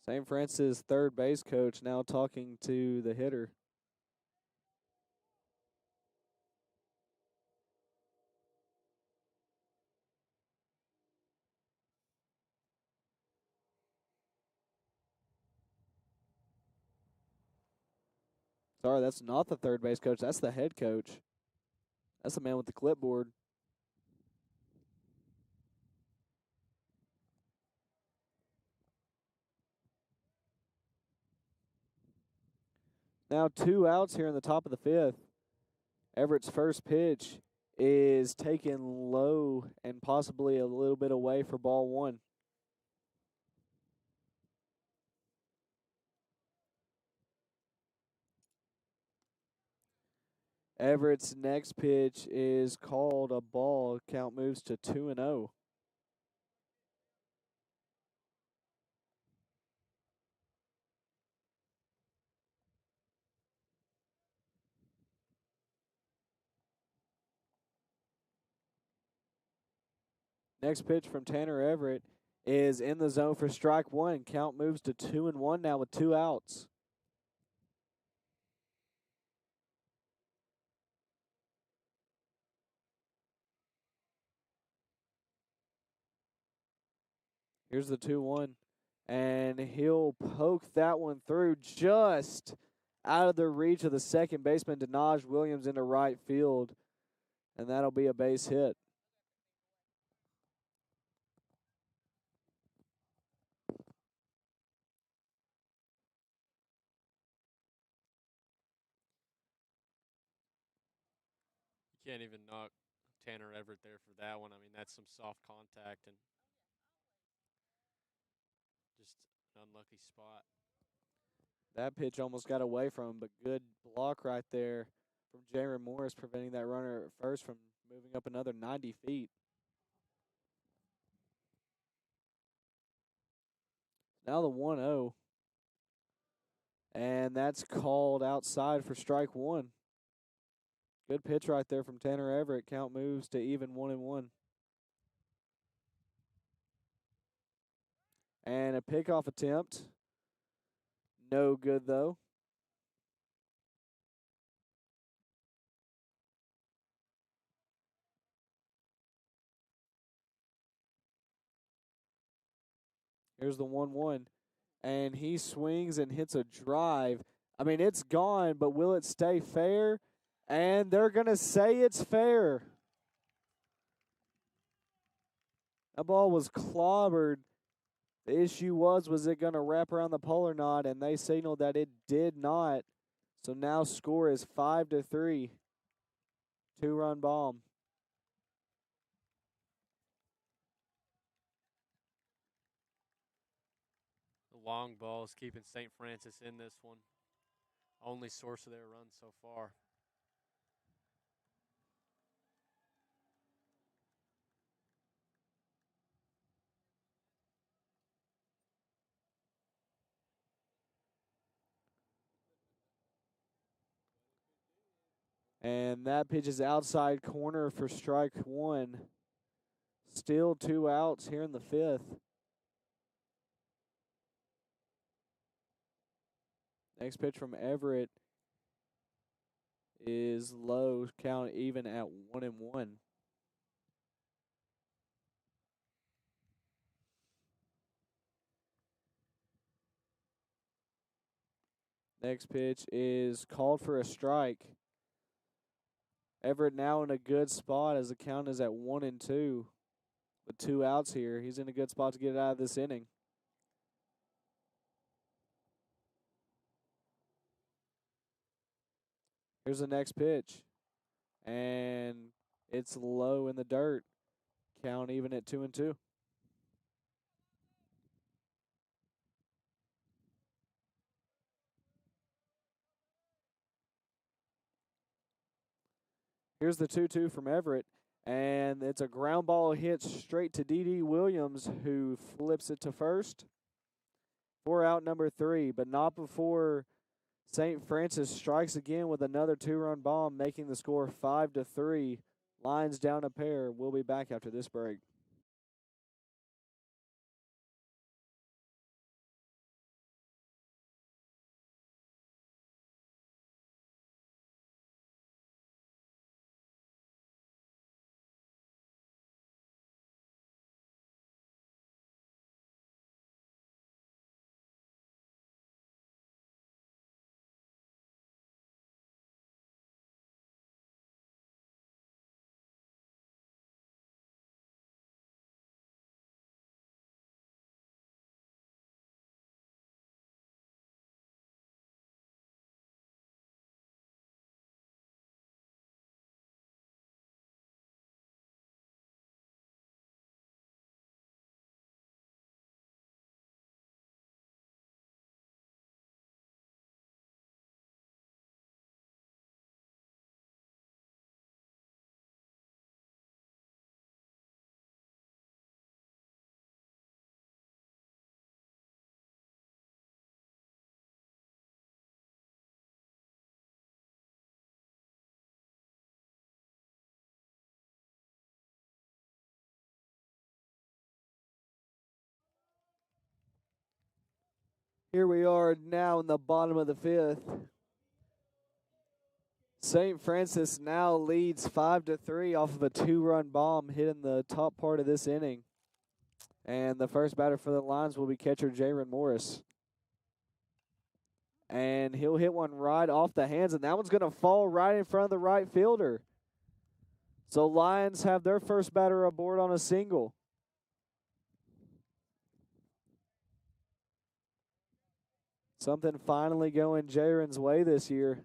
S1: St. Francis third base coach now talking to the hitter. Sorry, that's not the third base coach. That's the head coach. That's the man with the clipboard. Now 2 outs here in the top of the fifth. Everett's first pitch is taken low and possibly a little bit away for ball 1. Everett's next pitch is called a ball. Count moves to 2-0. Next pitch from Tanner Everett is in the zone for strike 1. Count moves to 2-1 now with 2 outs. Here's the 2-1. And he'll poke that one through just out of the reach of the second baseman, Denaj Williams, into right field. And that'll be a base hit.
S2: You can't even knock Tanner Everett there for that one. I mean, that's some soft contact and just an unlucky spot.
S1: That pitch almost got away from him, but good block right there from Jaron Morris, preventing that runner at first from moving up another 90 feet. Now the 1-0. And that's called outside for strike 1. Good pitch right there from Tanner Everett. Count moves to even 1-1. And a pickoff attempt. No good, though. Here's the 1-1. And he swings and hits a drive. I mean, it's gone, but will it stay fair? And they're going to say it's fair. That ball was clobbered. The issue was it going to wrap around the pole or not? And they signaled that it did not. So now score is 5-3. 2-run bomb.
S2: The long ball is keeping St. Francis in this one. Only source of their run so far.
S1: And that pitch is outside corner for strike 1. Still 2 outs here in the fifth. Next pitch from Everett is low, count even at 1-1. Next pitch is called for a strike. Everett now in a good spot as the count is at 1-2. With 2 outs here, he's in a good spot to get it out of this inning. Here's the next pitch. And it's low in the dirt. Count even at 2-2. Here's the 2-2 from Everett. And it's a ground ball hit straight to D.D. Williams, who flips it to first. 4 out number 3, but not before St. Francis strikes again with another 2-run bomb, making the score 5-3. Lions down a pair. We'll be back after this break. Here we are now in the bottom of the 5th. St. Francis now leads 5-3 off of a 2-run bomb hit in the top part of this inning. And the first batter for the Lions will be catcher Jaron Morris. And he'll hit one right off the hands, and that one's going to fall right in front of the right fielder. So Lions have their first batter aboard on a single. Something finally going Jaron's way this year.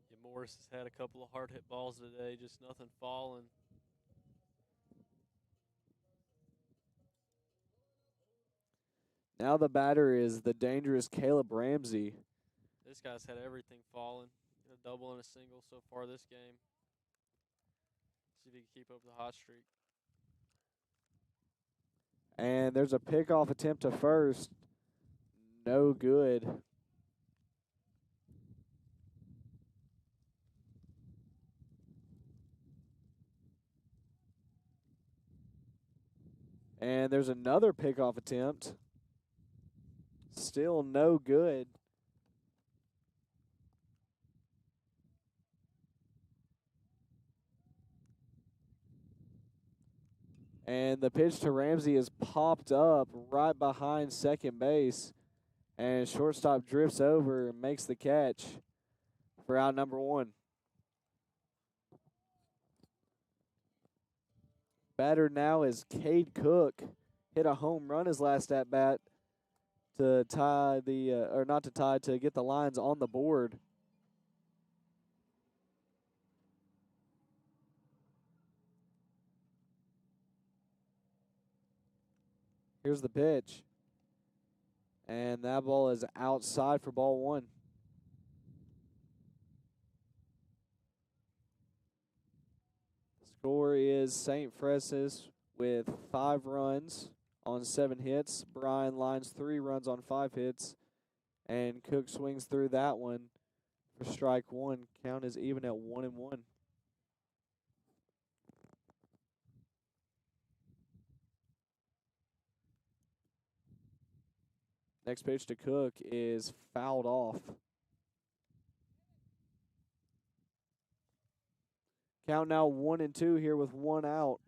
S2: Yeah, Morris has had a couple of hard hit balls today, just nothing falling.
S1: Now the batter is the dangerous Caleb Ramsey.
S2: This guy's had everything falling. A double and a single so far this game. See if he can keep up the hot streak.
S1: And there's a pickoff attempt to first. No good. And there's another pickoff attempt. Still no good. And the pitch to Ramsey is popped up right behind second base. And shortstop drifts over and makes the catch for out number 1. Batter now is Cade Cook. Hit a home run his last at bat to tie the, or not to tie, to get the Lions on the board. Here's the pitch. And that ball is outside for ball 1. Score is St. Francis with 5 runs on 7 hits. Bryan lines 3 runs on 5 hits. And Cook swings through that one for strike 1. Count is even at 1-1. Next pitch to Cook is fouled off. Count now 1-2 here with one out.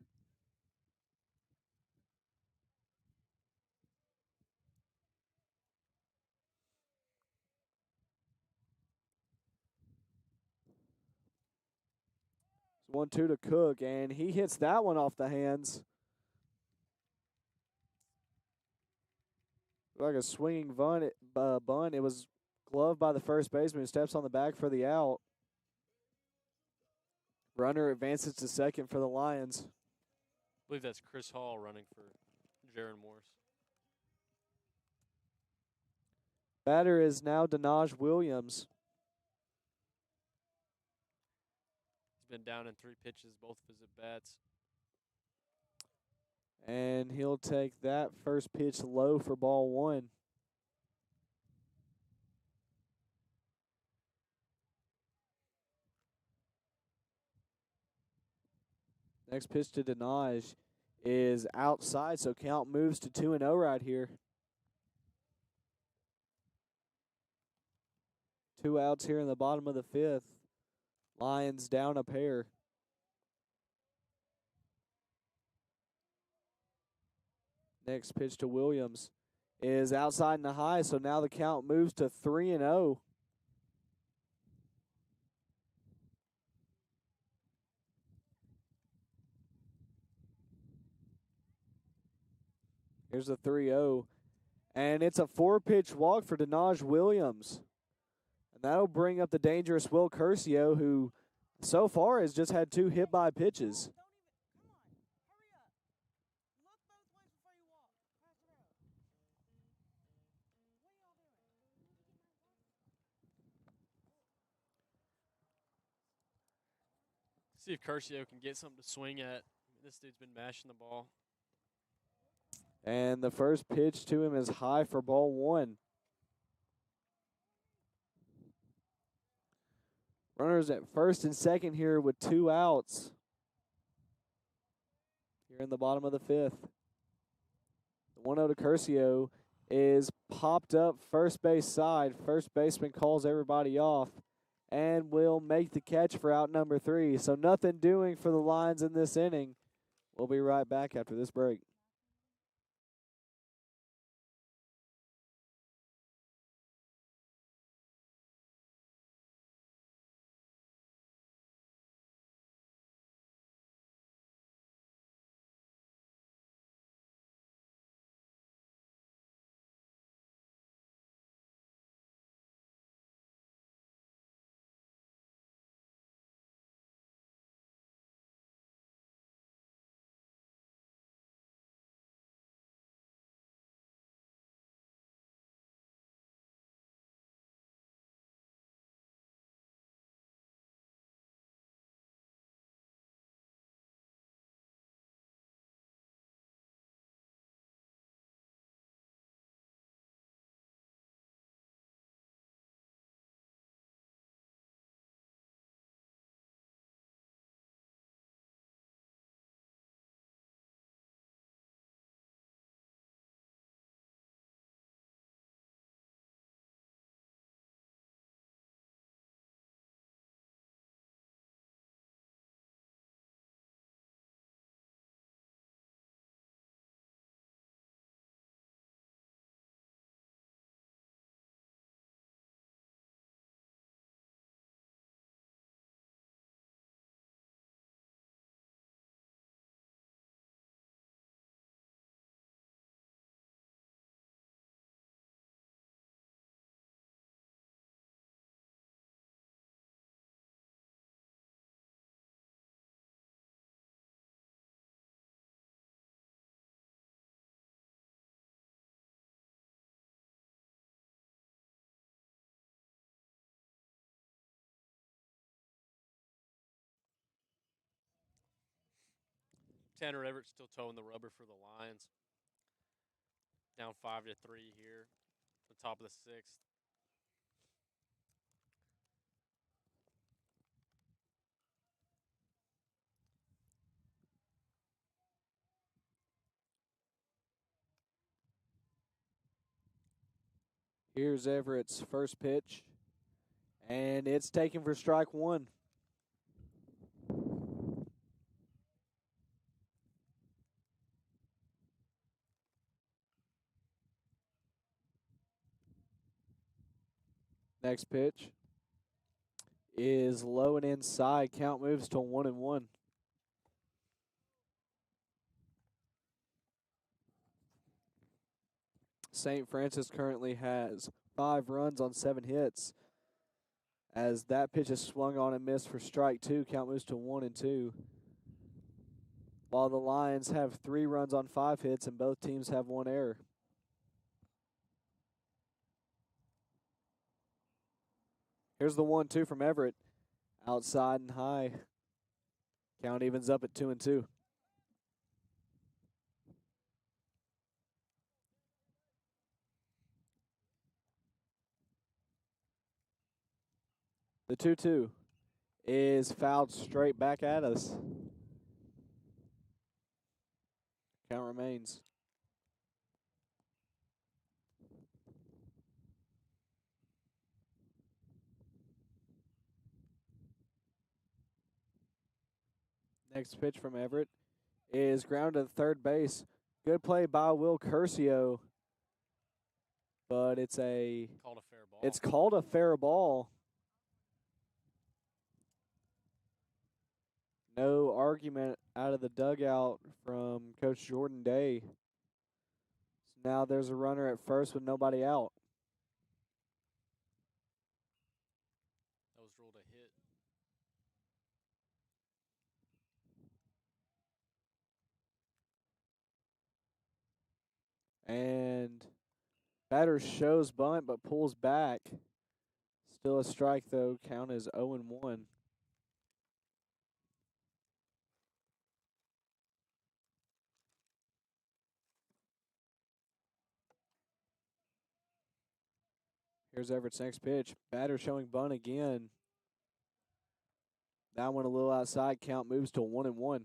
S1: It's 1-2 to Cook, and he hits that one off the hands. Like a swinging bunt. It was gloved by the first baseman who steps on the bag for the out. Runner advances to second for the Lions.
S2: I believe that's Chris Hall running for Jaron Morris.
S1: Batter is now Denaj Williams.
S2: He's been down in 3 pitches, both of his at-bats.
S1: And he'll take that first pitch low for ball 1. Next pitch to Denaj is outside, so count moves to 2-0 right here. 2 outs here in the bottom of the 5th. Lions down a pair. Next pitch to Williams is outside and high, so now the count moves to 3-0. Here's the 3-0. And it's a 4-pitch walk for Denaj Williams. And that'll bring up the dangerous Will Curcio, who so far has just had 2 hit-by pitches.
S2: See if Curcio can get something to swing at. This dude's been mashing the ball.
S1: And the first pitch to him is high for ball 1. Runners at first and second here with 2 outs. Here in the bottom of the 5th. The 1-0 to Curcio is popped up first base side. First baseman calls everybody off and will make the catch for out number 3. So nothing doing for the Lions in this inning. We'll be right back after this break.
S2: Tanner Everett still towing the rubber for the Lions. Down 5-3 here. The top of the 6th.
S1: Here's Everett's first pitch, and it's taken for strike one. Next pitch is low and inside. Count moves to 1-1. St. Francis currently has 5 runs on 7 hits. As that pitch is swung on and missed for strike 2, count moves to 1-2. While the Lions have 3 runs on 5 hits and both teams have 1 error. Here's the 1-2 from Everett. Outside and high. Count evens up at 2-2. The 2-2 is fouled straight back at us. Count remains. Next pitch from Everett is grounded to third base. Good play by Will Curcio, but it's
S2: Called a fair ball.
S1: It's called a fair ball. No argument out of the dugout from Coach Jordan Day. So now there's a runner at first with nobody out.
S2: That was ruled a hit.
S1: And batter shows bunt but pulls back. Still a strike though. Count is 0-1. Here's Everett's next pitch. Batter showing bunt again. That one a little outside. Count moves to 1-1.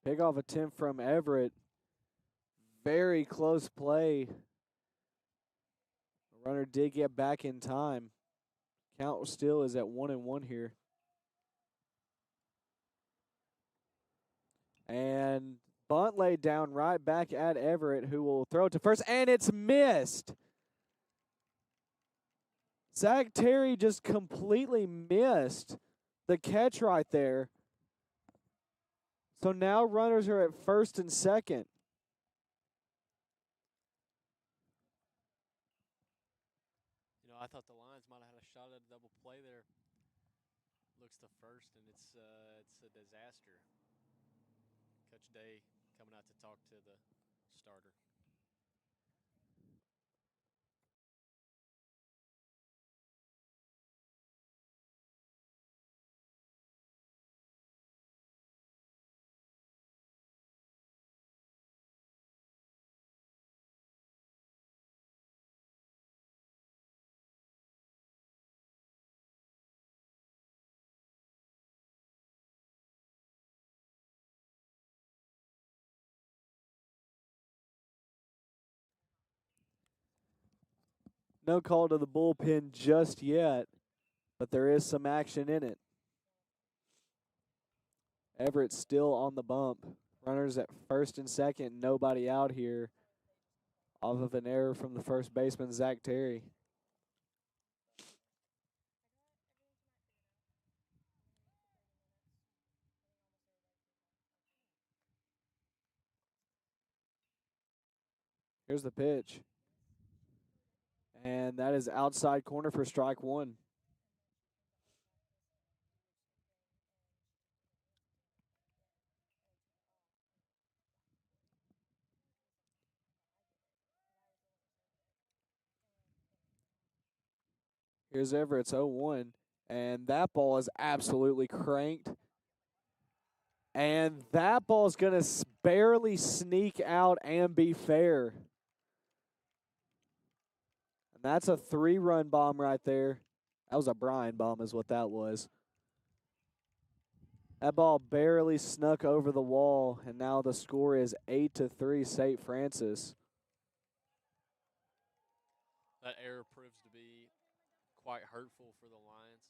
S1: Pickoff attempt from Everett. Very close play. The runner did get back in time. Count still is at 1-1 here. And bunt laid down right back at Everett, who will throw it to first, and it's missed. Zach Terry just completely missed the catch right there. So now runners are at first and second.
S2: You know, I thought the Lions might have had a shot at a double play there. Looks to first, and it's a disaster. Coach Day coming out to talk to the starter.
S1: No call to the bullpen just yet, but there is some action in it. Everett still on the bump. Runners at first and second, nobody out here off of an error from the first baseman, Zach Terry. Here's the pitch. And that is outside corner for strike 1. Here's Everett's 0-1. And that ball is absolutely cranked. And that ball is going to barely sneak out and be fair. And that's a 3-run bomb right there. That was a Bryan bomb is what that was. That ball barely snuck over the wall, and now the score is 8-3 St. Francis.
S2: That error proves to be quite hurtful for the Lions.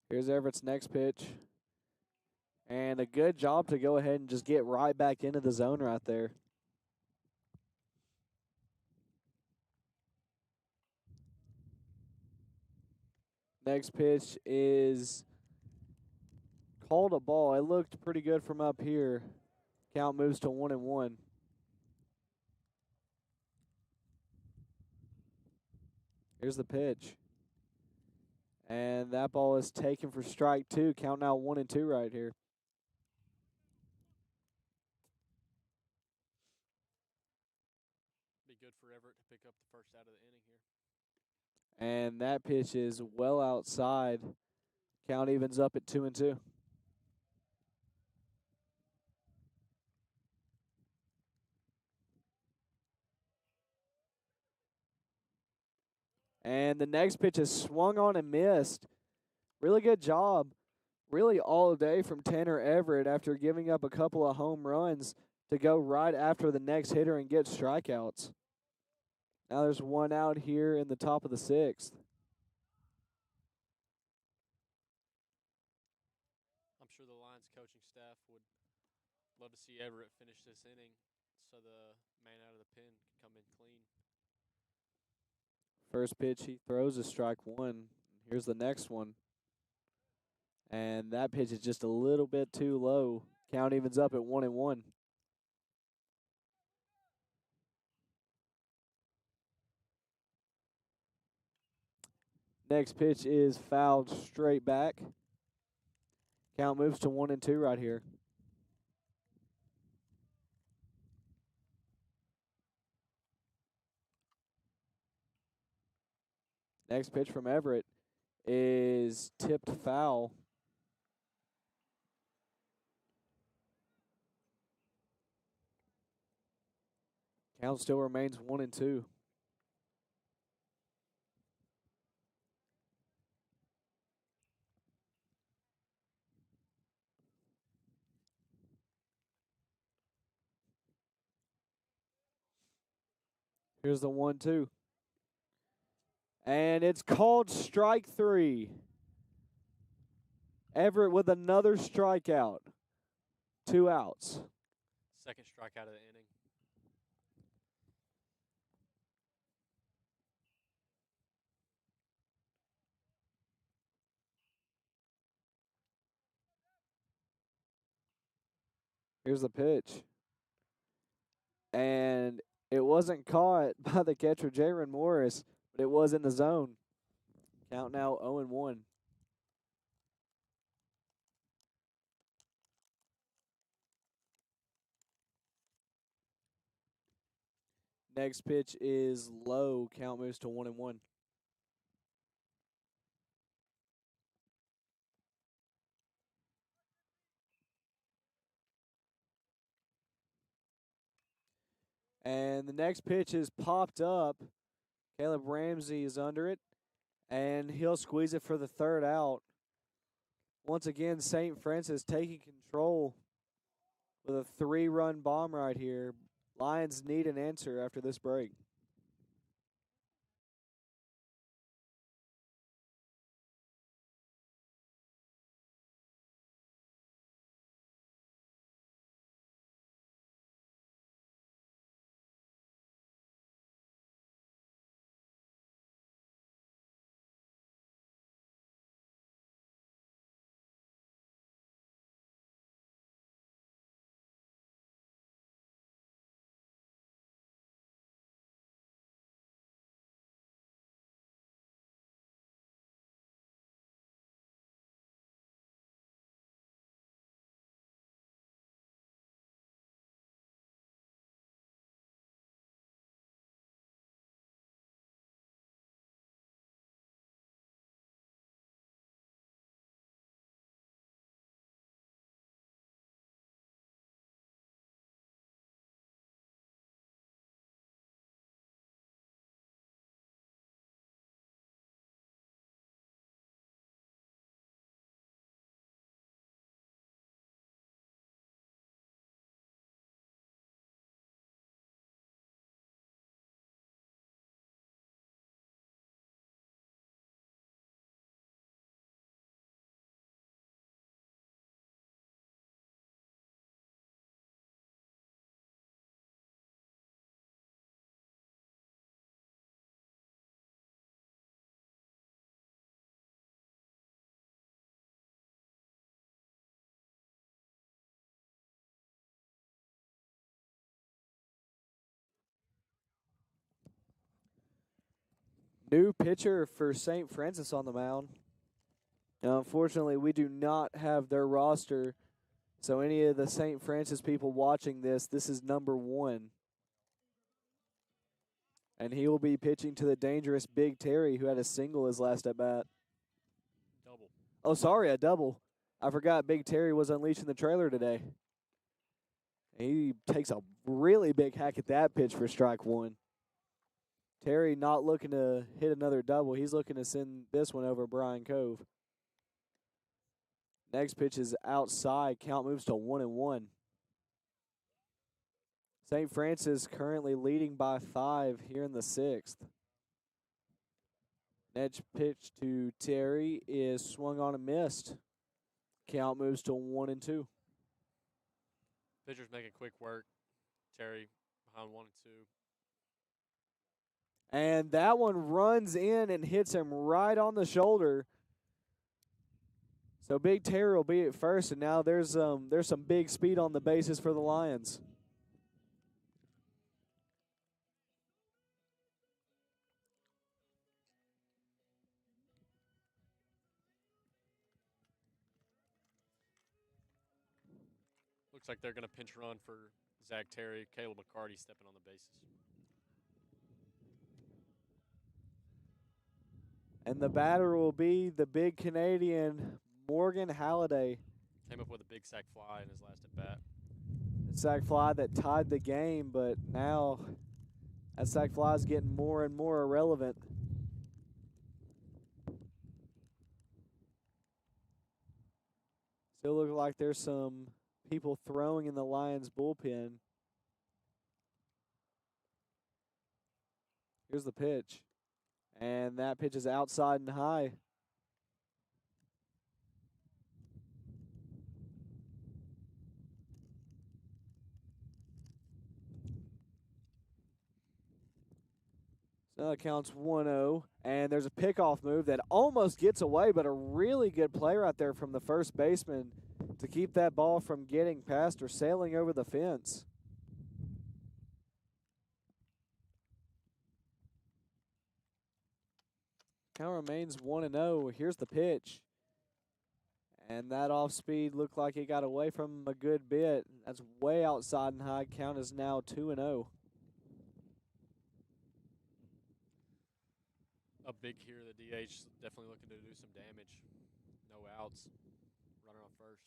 S1: Here's Everett's next pitch. And a good job to go ahead and just get right back into the zone right there. Next pitch is called a ball. It looked pretty good from up here. Count moves to 1-1. Here's the pitch. And that ball is taken for strike 2. Count now 1-2 right here.
S2: Be good for Everett to pick up the first out of the inning here.
S1: And that pitch is well outside. Count evens up at 2-2. And the next pitch is swung on and missed. Really good job. Really all day from Tanner Everett after giving up a couple of home runs to go right after the next hitter and get strikeouts. Now there's one out here in the top of the 6th.
S2: I'm sure the Lions coaching staff would love to see Everett finish this inning so the man out of the pen can come in clean.
S1: First pitch, he throws a strike 1. Here's the next one. And that pitch is just a little bit too low. Count evens up at 1-1. Next pitch is fouled straight back. Count moves to 1-2 right here. Next pitch from Everett is tipped foul. Count still remains 1-2. Here's the 1-2. And it's called strike 3. Everett with another strikeout. 2 outs.
S2: Second strikeout of the inning.
S1: Here's the pitch. And it wasn't caught by the catcher, Jaron Morris, but it was in the zone. Count now 0-1. Next pitch is low. Count moves to 1-1. And the next pitch is popped up. Caleb Ramsey is under it, and he'll squeeze it for the 3rd out. Once again, St. Francis taking control with a 3-run bomb right here. Lions need an answer after this break. New pitcher for St. Francis on the mound. Now, unfortunately, we do not have their roster. So any of the St. Francis people watching this, this is number 1. And he will be pitching to the dangerous Big Terry, who had a single his last at-bat.
S2: Double.
S1: Oh, sorry, a double. I forgot Big Terry was unleashing the trailer today. He takes a really big hack at that pitch for strike 1. Terry not looking to hit another double. He's looking to send this one over Bryan Cove. Next pitch is outside. Count moves to 1-1. St. Francis currently leading by 5 here in the 6th. Next pitch to Terry is swung on and missed. Count moves to 1-2.
S2: Pitcher's making quick work. Terry behind 1-2.
S1: And that one runs in and hits him right on the shoulder. So Big Terry will be at first, and now there's some big speed on the bases for the Lions.
S2: Looks like they're going to pinch run for Zach Terry. Caleb McCarty stepping on the bases.
S1: And the batter will be the big Canadian, Morgan Halliday.
S2: Came up with a big sac fly in his last at-bat.
S1: The sac fly that tied the game, but now that sac fly is getting more and more irrelevant. Still look like there's some people throwing in the Lions bullpen. Here's the pitch. And that pitch is outside and high. So that counts 1-0. And there's a pickoff move that almost gets away, but a really good play right there from the first baseman to keep that ball from getting past or sailing over the fence. Count remains 1-0. Here's the pitch. And that off speed looked like it got away from him a good bit. That's way outside and high. Count is now 2-0.
S2: Up big here, the DH definitely looking to do some damage. No outs. Runner on first.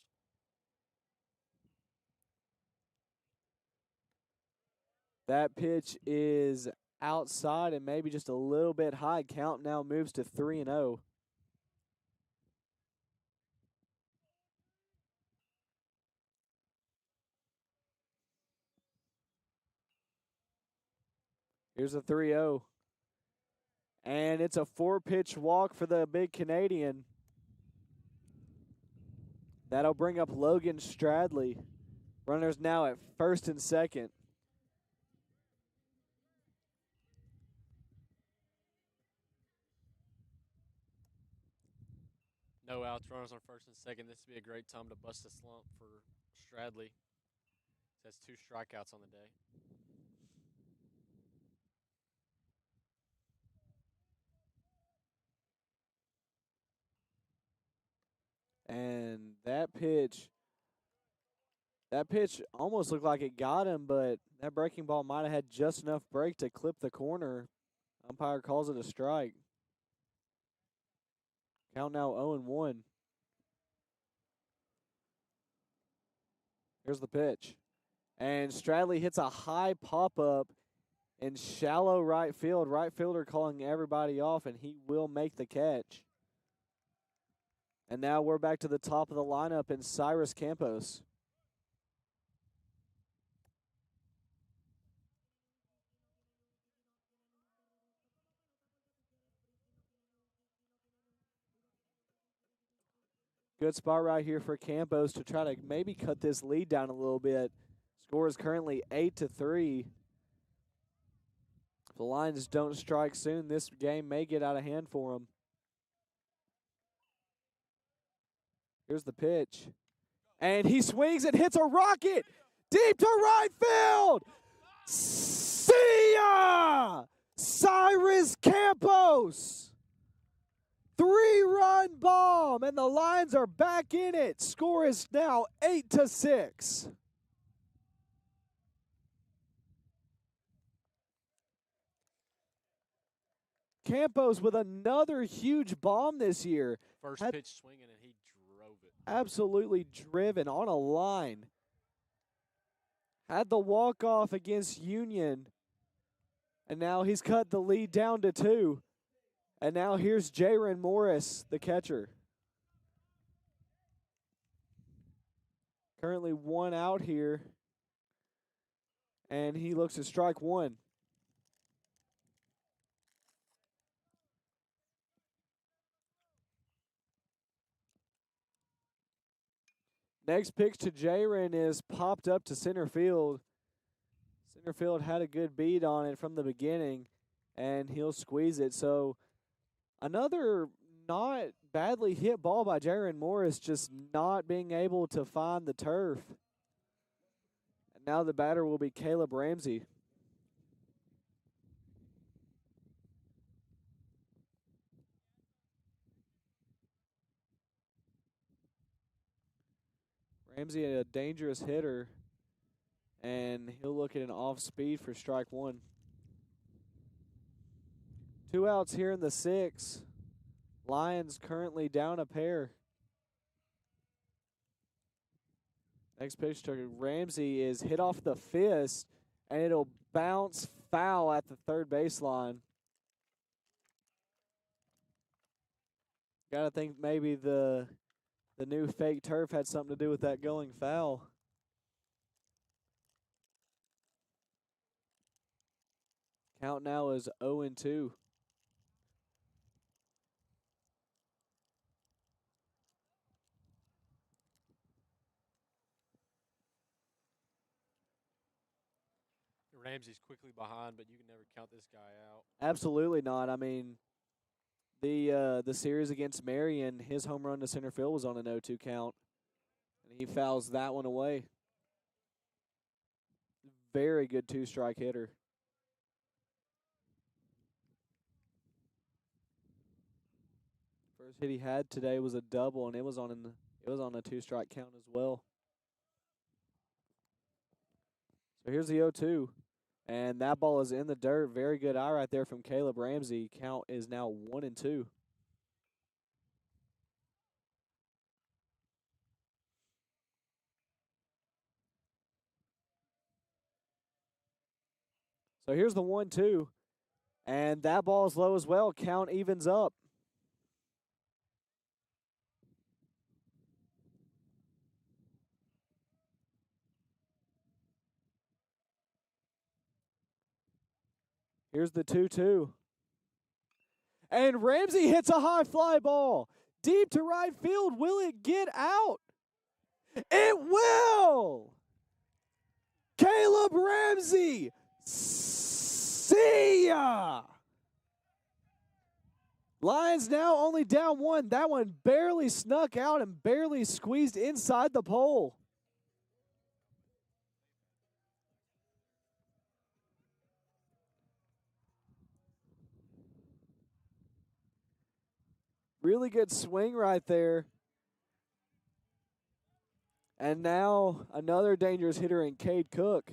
S1: That pitch is outside and maybe just a little bit high. Count now moves to 3-0. Here's a 3-0. And it's a 4-pitch walk for the big Canadian. That'll bring up Logan Stradley. Runners now at first and second.
S2: No outs, runners on first and second. This would be a great time to bust a slump for Stradley. He has 2 strikeouts on the day.
S1: And that pitch almost looked like it got him, but that breaking ball might have had just enough break to clip the corner. Umpire calls it a strike. Count now 0-1. Here's the pitch. And Stradley hits a high pop-up in shallow right field. Right fielder calling everybody off, and he will make the catch. And now we're back to the top of the lineup in Cyrus Campos. Good spot right here for Campos to try to maybe cut this lead down a little bit. Score is currently 8-3. If the Lions don't strike soon, this game may get out of hand for them. Here's the pitch. And he swings and hits a rocket deep to right field. See ya! Cyrus Campos Campos! 3-run bomb, and the Lions are back in it. Score is now 8-6. Campos with another huge bomb this year.
S2: First pitch swinging, and he drove it.
S1: Absolutely driven on a line. Had the walk-off against Union, and now he's cut the lead down to 2. And now here's Jaron Morris, the catcher. Currently 1 out here, and he looks to strike 1. Next pitch to Jaron is popped up to center field. Center field had a good beat on it from the beginning, and he'll squeeze it. So another not badly hit ball by Jaron Morris, just not being able to find the turf. And now the batter will be Caleb Ramsey. Ramsey, a dangerous hitter, and he'll look at an off speed for strike 1. 2 outs here in the 6th. Lions currently down a pair. Next pitch to Ramsey is hit off the fist, and it'll bounce foul at the third baseline. Got to think maybe the new fake turf had something to do with that going foul. Count now is 0-2.
S2: Ramsey's quickly behind, but you can never count this guy out.
S1: Absolutely not. I mean, the series against Marion, his home run to center field was on an 0-2 count, and he fouls that one away. Very good 2-strike hitter. First hit he had today was a double, and it was on a 2-strike count as well. So here's the 0-2. And that ball is in the dirt. Very good eye right there from Caleb Ramsey. Count is now 1-2. So here's the 1-2. And that ball is low as well. Count evens up. Here's the 2-2. And Ramsey hits a high fly ball. Deep to right field. Will it get out? It will! Caleb Ramsey! See ya! Lions now only down 1. That one barely snuck out and barely squeezed inside the pole. Really good swing right there. And now another dangerous hitter in Cade Cook.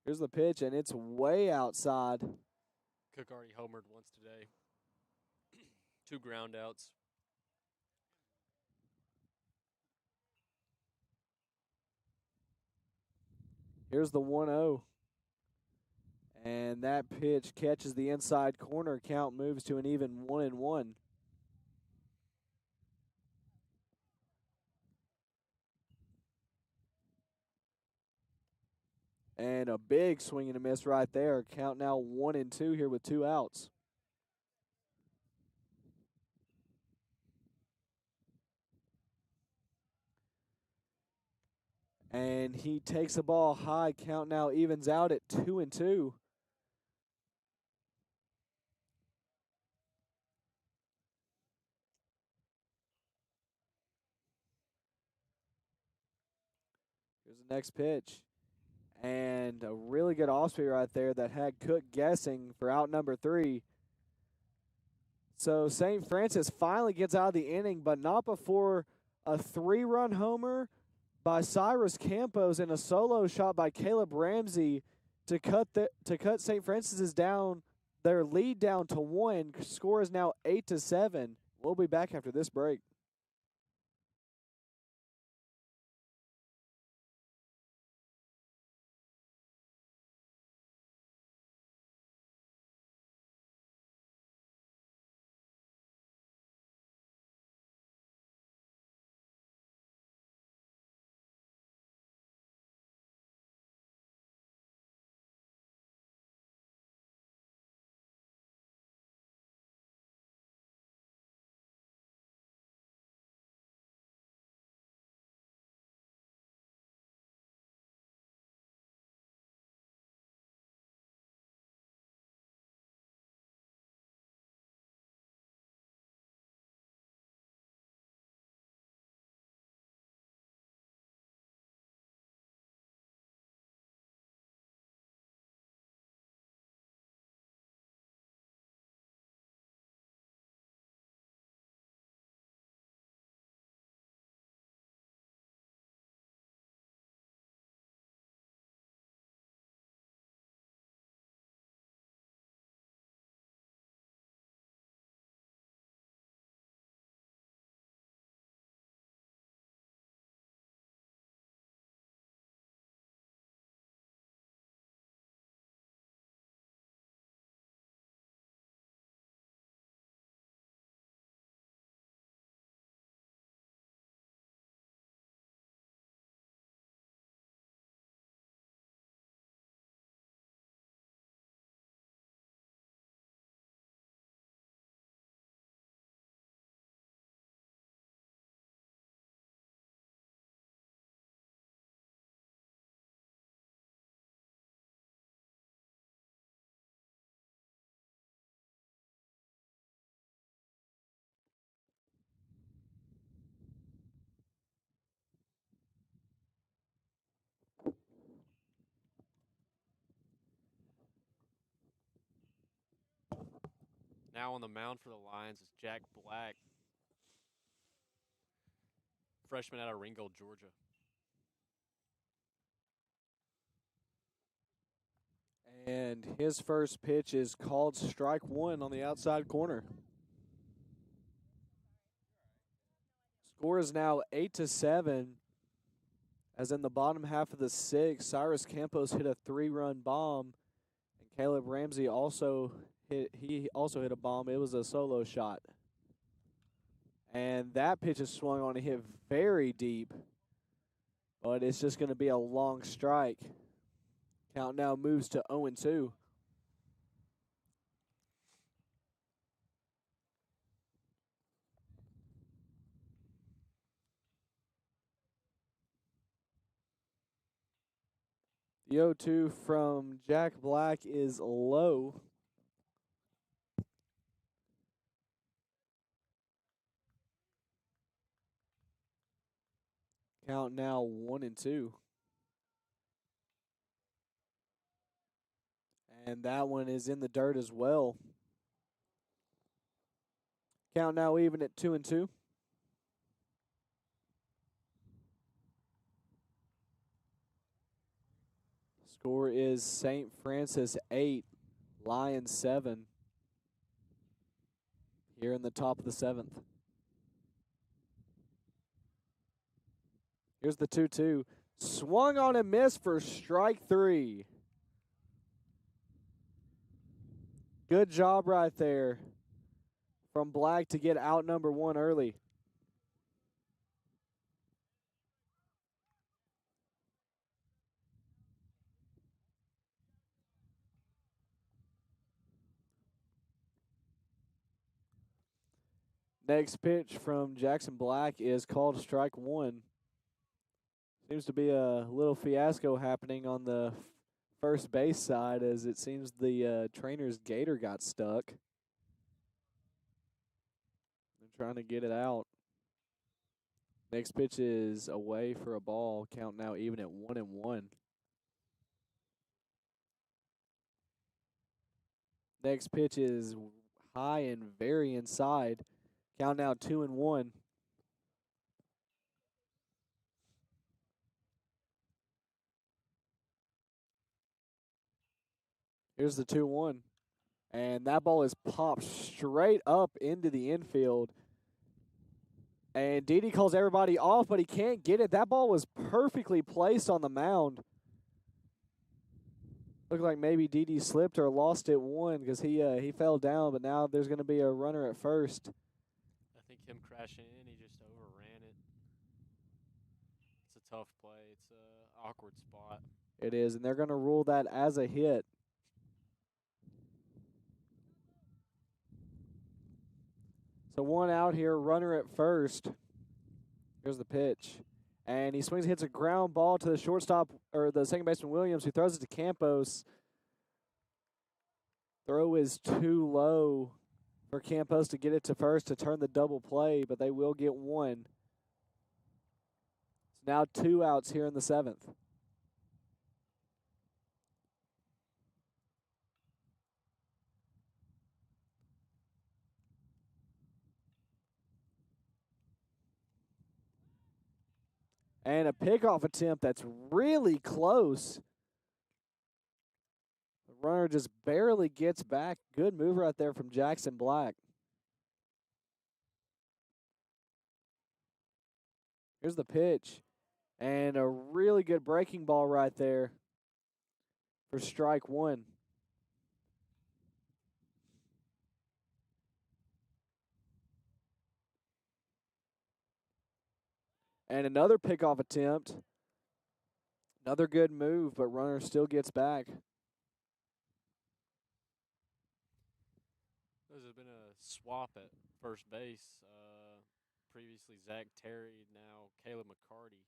S1: Here's the pitch, and it's way outside.
S2: Cook already homered once today. 2 ground outs.
S1: Here's the 1-0. And that pitch catches the inside corner. Count moves to an even 1-1. And a big swing and a miss right there. Count now 1-2 here with 2 outs. And he takes the ball high. Count now evens out at 2-2. Here's the next pitch. And a really good off speed right there that had Cook guessing for out number 3. So St. Francis finally gets out of the inning, but not before a 3-run homer by Cyrus Campos and a solo shot by Caleb Ramsey to cut St. Francis's their lead down to 1. Score is now 8-7. We'll be back after this break.
S2: Now on the mound for the Lions is Jack Black, freshman out of Ringgold, Georgia.
S1: And his first pitch is called strike 1 on the outside corner. Score is now 8-7. As in the bottom half of the 6th, Cyrus Campos hit a 3-run bomb, and Caleb Ramsey also hit a bomb. It was a solo shot. And that pitch is swung on and hit very deep, but it's just going to be a long strike. Count now moves to 0-2. The 0-2 from Jack Black is low. Count now 1-2. And that one is in the dirt as well. Count now even at 2-2. Score is St. Francis 8, Lions 7. Here in the top of the 7th. Here's the 2-2. Swung on and missed for strike 3. Good job right there from Black to get out number 1 early. Next pitch from Jackson Black is called strike 1. Seems to be a little fiasco happening on the first base side, as it seems the trainer's gator got stuck. They're trying to get it out. Next pitch is away for a ball. Count now even at 1-1. Next pitch is high and very inside. Count now 2-1. Here's the 2-1. And that ball is popped straight up into the infield. And Didi calls everybody off, but he can't get it. That ball was perfectly placed on the mound. Looked like maybe Didi slipped or lost it one because he fell down, but now there's going to be a runner at first.
S2: I think him crashing in, he just overran it. It's a tough play. It's a awkward spot.
S1: It is, and they're going to rule that as a hit. So one out here, runner at first. Here's the pitch. And he swings and hits a ground ball to the shortstop, or the second baseman Williams, who throws it to Campos. Throw is too low for Campos to get it to first to turn the double play, but they will get one. It's now 2 outs here in the 7th. And a pickoff attempt that's really close. The runner just barely gets back. Good move right there from Jackson Black. Here's the pitch. And a really good breaking ball right there for strike one. And another pickoff attempt. Another good move, but runner still gets back.
S2: There's been a swap at first base. Previously Zach Terry, now Caleb McCarty.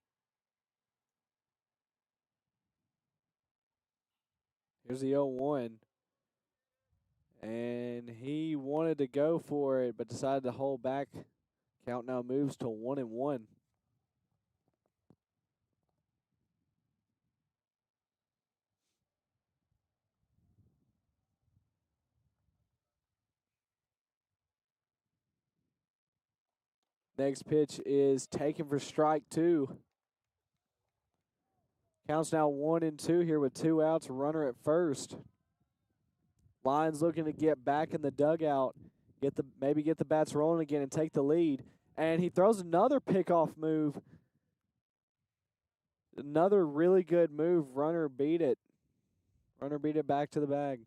S1: Here's the 0-1. And he wanted to go for it, but decided to hold back. Count now moves to 1-1. Next pitch is taken for strike two. Counts now 1-2 here with 2 outs. Runner at first. Lyons looking to get back in the dugout, maybe get the bats rolling again and take the lead. And he throws another pickoff move. Another really good move. Runner beat it. Runner beat it back to the bag.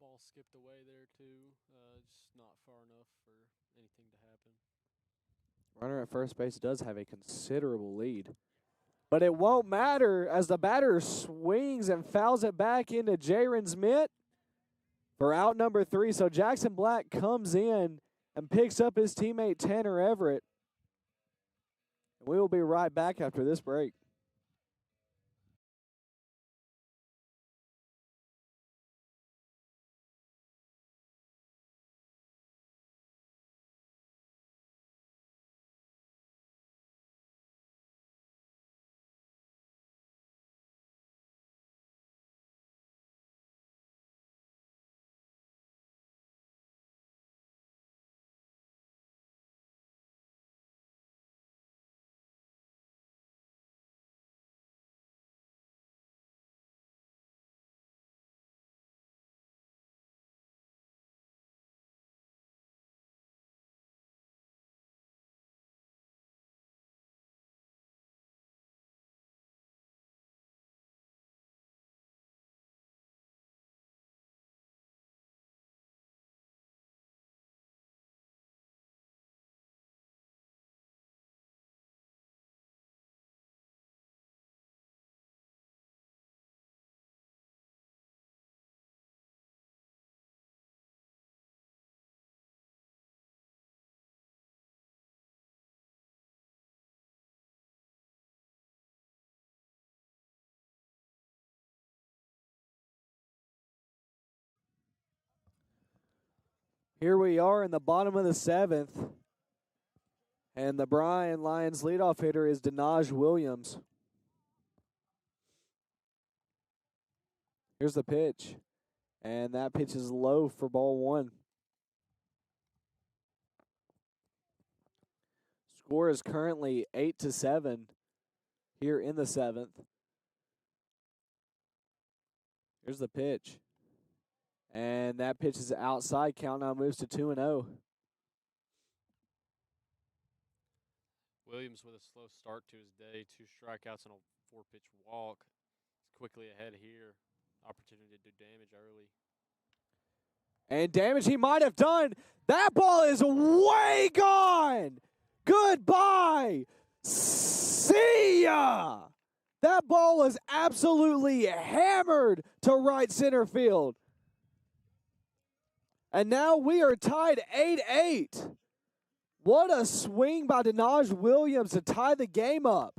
S2: Ball skipped away there too. Just not far enough for anything to happen.
S1: Runner at first base does have a considerable lead. But it won't matter as the batter swings and fouls it back into Jaron's mitt for out number 3. So Jackson Black comes in and picks up his teammate Tanner Everett. We will be right back after this break. Here we are in the bottom of the 7th. And the Bryan Lions leadoff hitter is Denaj Williams. Here's the pitch. And that pitch is low for ball one. Score is currently 8-7 here in the 7th. Here's the pitch. And that pitch is outside. Count now moves to 2-0.
S2: Williams with a slow start to his day. 2 strikeouts and a 4-pitch walk. He's quickly ahead here. Opportunity to do damage early.
S1: And damage he might have done. That ball is way gone. Goodbye. See ya. That ball was absolutely hammered to right center field. And now we are tied 8-8. What a swing by Denaj Williams to tie the game up.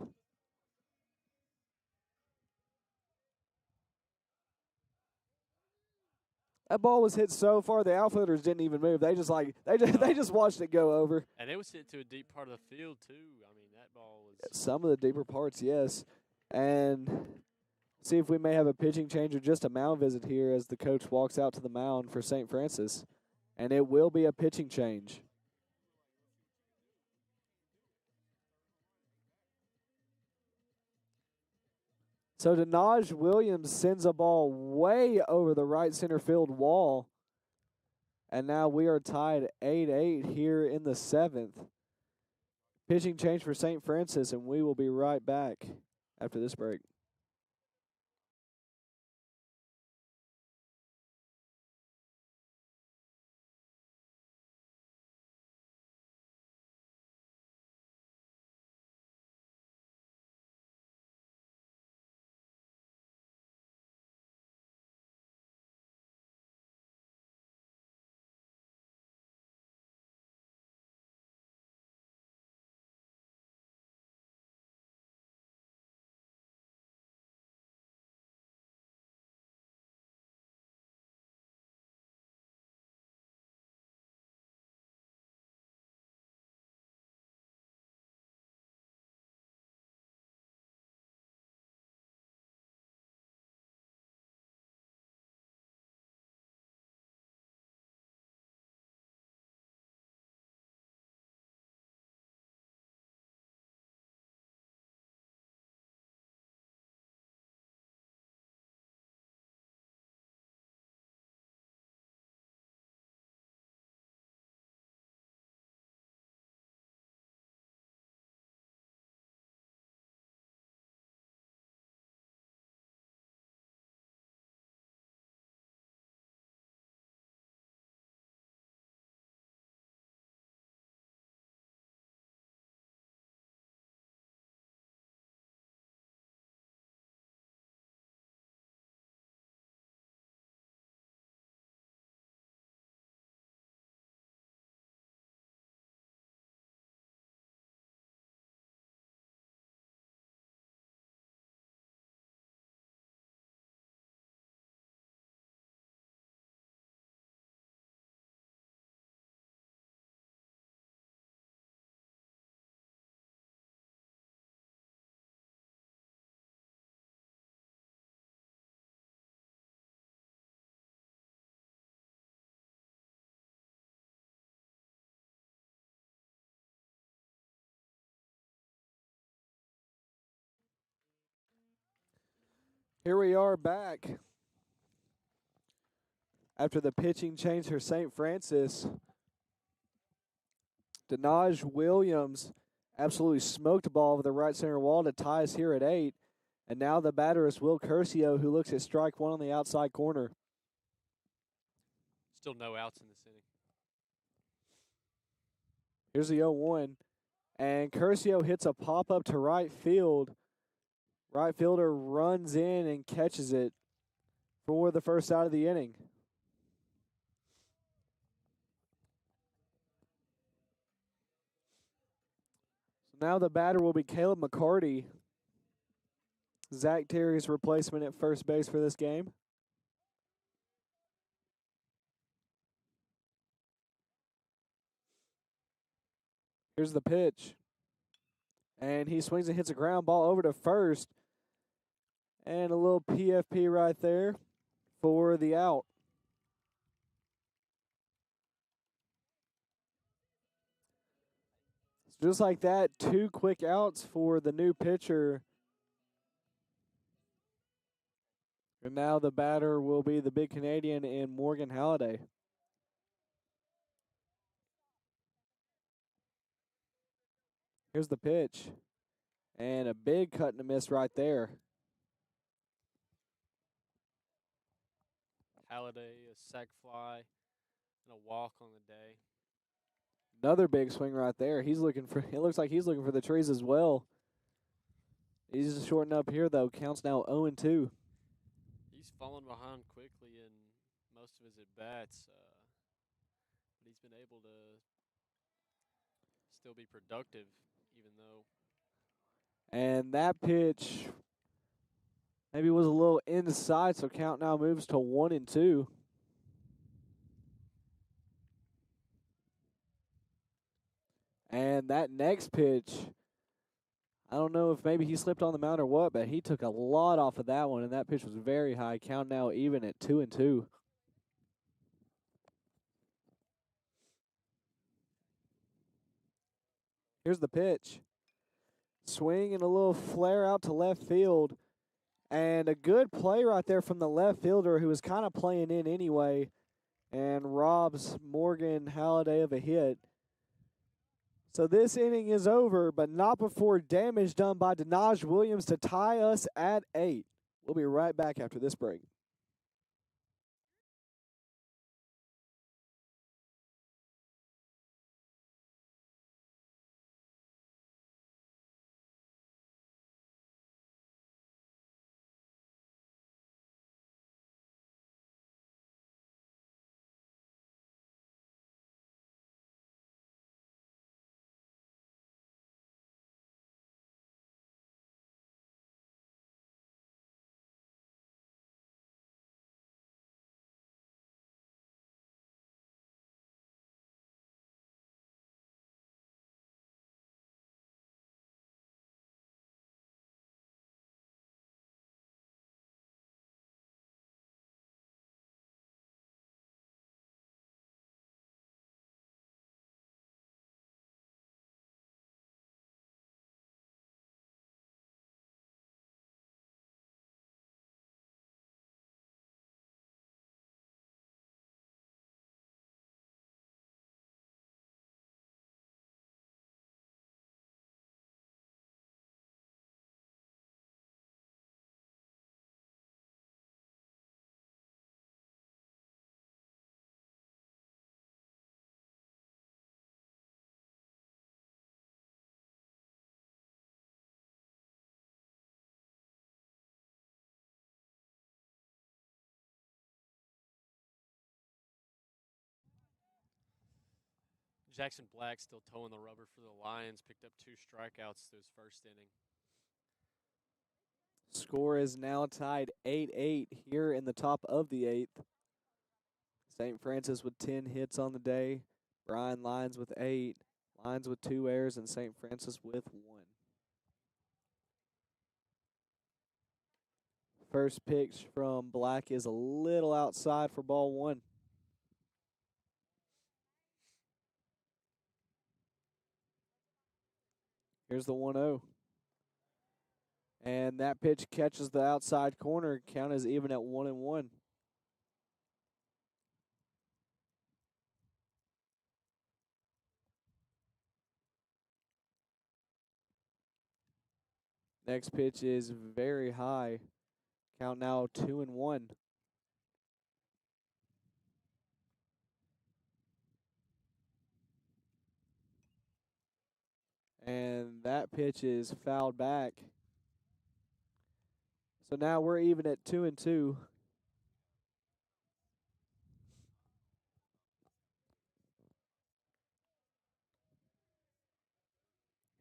S1: That ball was hit so far the outfielders didn't even move. They just watched it go over.
S2: And it was hit to a deep part of the field too. I mean, that ball was
S1: some of the deeper parts, yes. And see if we may have a pitching change or just a mound visit here as the coach walks out to the mound for St. Francis. And it will be a pitching change. So Denaj Williams sends a ball way over the right center field wall. And now we are tied 8-8 here in the 7th. Pitching change for St. Francis, and we will be right back after this break. Here we are back after the pitching change for St. Francis. Denaj Williams absolutely smoked the ball over the right center wall to tie us here at 8. And now the batter is Will Curcio, who looks at strike one on the outside corner.
S2: still no outs in this inning.
S1: Here's the 0-1. And Curcio hits a pop-up to right field. Right fielder runs in and catches it for the first out of the inning. So now the batter will be Caleb McCarty, Zach Terry's replacement at first base for this game. Here's the pitch. And he swings and hits a ground ball over to first. And a little PFP right there for the out. Just like that, 2 quick outs for the new pitcher. And now the batter will be the big Canadian in Morgan Halliday. Here's the pitch. And a big cut and a miss right there.
S2: Halliday, a sac fly, and a walk on the day.
S1: Another big swing right there. He's looking for. It looks like he's looking for the trees as well. He's just shorting up here though. Counts now 0-2.
S2: He's fallen behind quickly in most of his at bats, but he's been able to still be productive, even though.
S1: And that pitch maybe was a little inside, so count now moves to 1-2. And that next pitch, I don't know if maybe he slipped on the mound or what, but he took a lot off of that one, and that pitch was very high. Count now even at 2-2. Here's the pitch. Swing and a little flare out to left field. And a good play right there from the left fielder who was kind of playing in anyway and robs Morgan Halliday of a hit. So this inning is over, but not before damage done by Denaj Williams to tie us at 8. We'll be right back after this break.
S2: Jackson Black still towing the rubber for the Lions. Picked up 2 strikeouts through his first inning.
S1: Score is now tied 8-8 here in the top of the 8th. St. Francis with 10 hits on the day. Bryan Lyons with 8. Lyons with 2 errors, and St. Francis with 1. First pitch from Black is a little outside for ball 1. Here's the 1-0. And that pitch catches the outside corner. Count is even at 1-1. Next pitch is very high. Count now 2-1. And that pitch is fouled back. So now we're even at 2-2.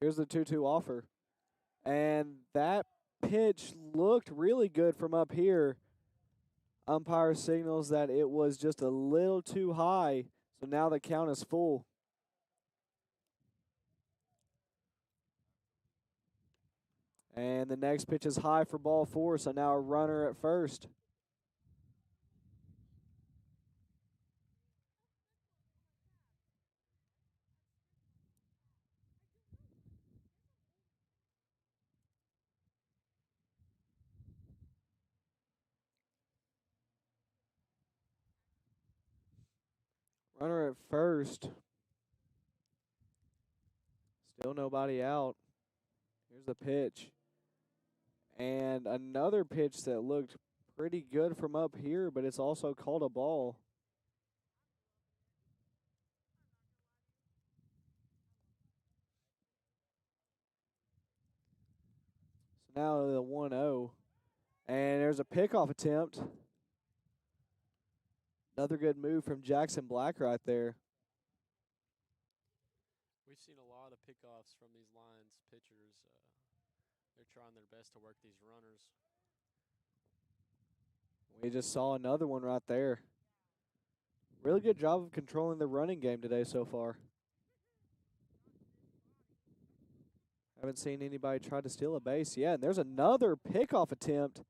S1: Here's the 2-2 offer. And that pitch looked really good from up here. Umpire signals that it was just a little too high. So now the count is full. And the next pitch is high for ball 4, so now a runner at first. Runner at first. Still nobody out. Here's the pitch. And another pitch that looked pretty good from up here, but it's also called a ball. So now the 1-0. And there's a pickoff attempt. Another good move from Jackson Black right there.
S2: We've seen a lot of pickoffs from these Lions pitchers. They're trying their best to work these runners.
S1: We just saw another one right there. Really good job of controlling the running game today so far. Haven't seen anybody try to steal a base yet. And there's another pickoff attempt.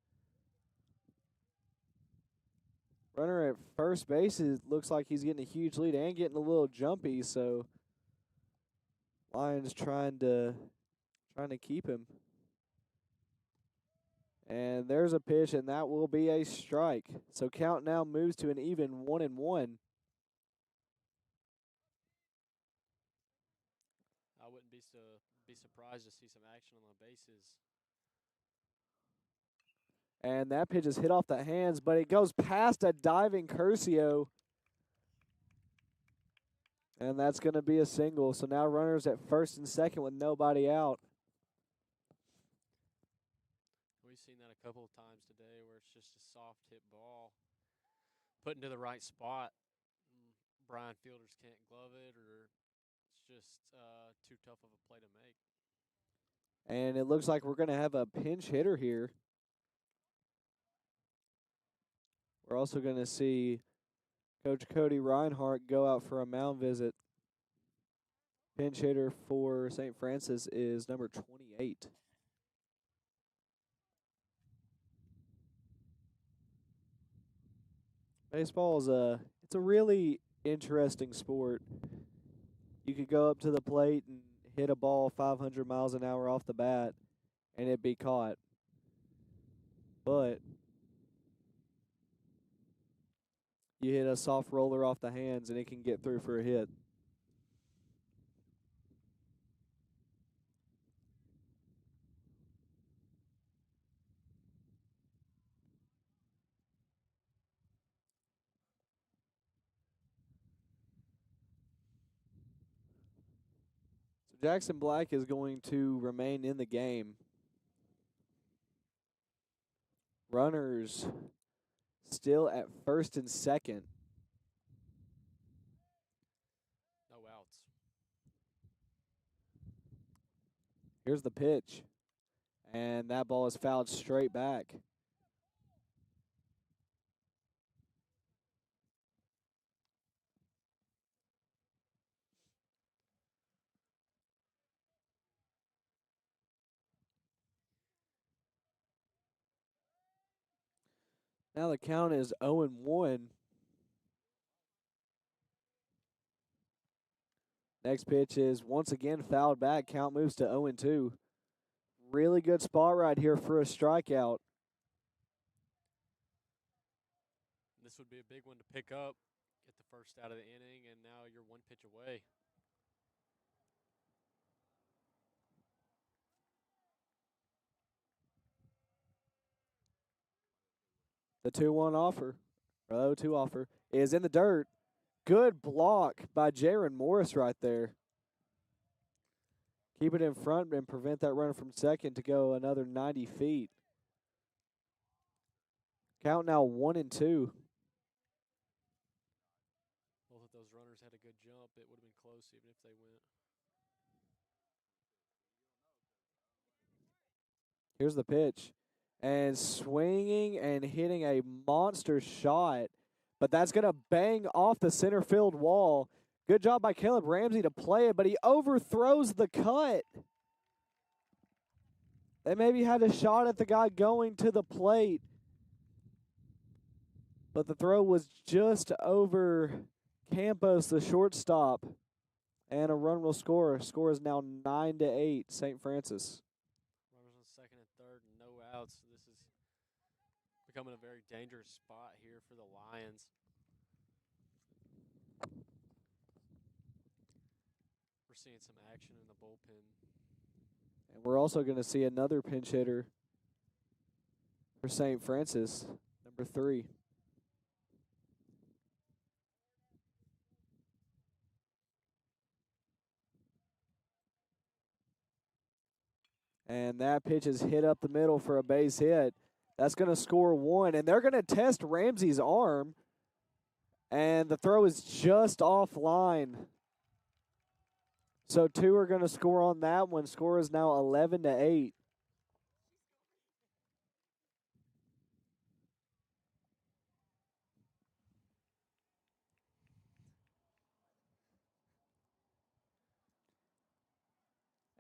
S1: Runner at first base looks like he's getting a huge lead and getting a little jumpy, so Lions trying to keep him. And there's a pitch, and that will be a strike. So count now moves to an even 1-1.
S2: I wouldn't be surprised to see some action on the bases.
S1: And that pitch is hit off the hands, but it goes past a diving Curcio. And that's going to be a single. So now runners at first and second with nobody out.
S2: We've seen that a couple of times today where it's just a soft hit ball put into the right spot. Bryan fielders can't glove it, or it's just too tough of a play to make.
S1: And it looks like we're going to have a pinch hitter here. We're also going to see Coach Cody Reinhardt go out for a mound visit. Pinch hitter for St. Francis is number 28. Baseball is it's a really interesting sport. You could go up to the plate and hit a ball 500 miles an hour off the bat and it'd be caught. But you hit a soft roller off the hands and it can get through for a hit. So Jackson Black is going to remain in the game. Runners still at first and second.
S2: No outs.
S1: Here's the pitch. And that ball is fouled straight back. Now the count is 0-1. Next pitch is once again fouled back. Count moves to 0-2. Really good spot right here for a strikeout.
S2: This would be a big one to pick up, get the first out of the inning, and now you're one pitch away.
S1: The 2-1 offer, or 0-2 offer, is in the dirt. Good block by Jaron Morris right there. Keep it in front and prevent that runner from second to go another 90 feet. Count now 1-2.
S2: Both of those runners had a good jump. It would have been close even if they went.
S1: Here's the pitch. And swinging and hitting a monster shot. But that's going to bang off the center field wall. Good job by Caleb Ramsey to play it, but he overthrows the cut. They maybe had a shot at the guy going to the plate. But the throw was just over Campos, the shortstop. And a run will score. Score is now 9-8, St. Francis.
S2: Runners on second and third, no outs. This is becoming a very dangerous spot here for the Lions. seeing some action in the bullpen.
S1: And we're also going to see another pinch hitter for St. Francis, number 3. And that pitch is hit up the middle for a base hit. That's going to score 1. And they're going to test Ramsey's arm. And the throw is just offline. So 2 are going to score on that one. Score is now 11-8.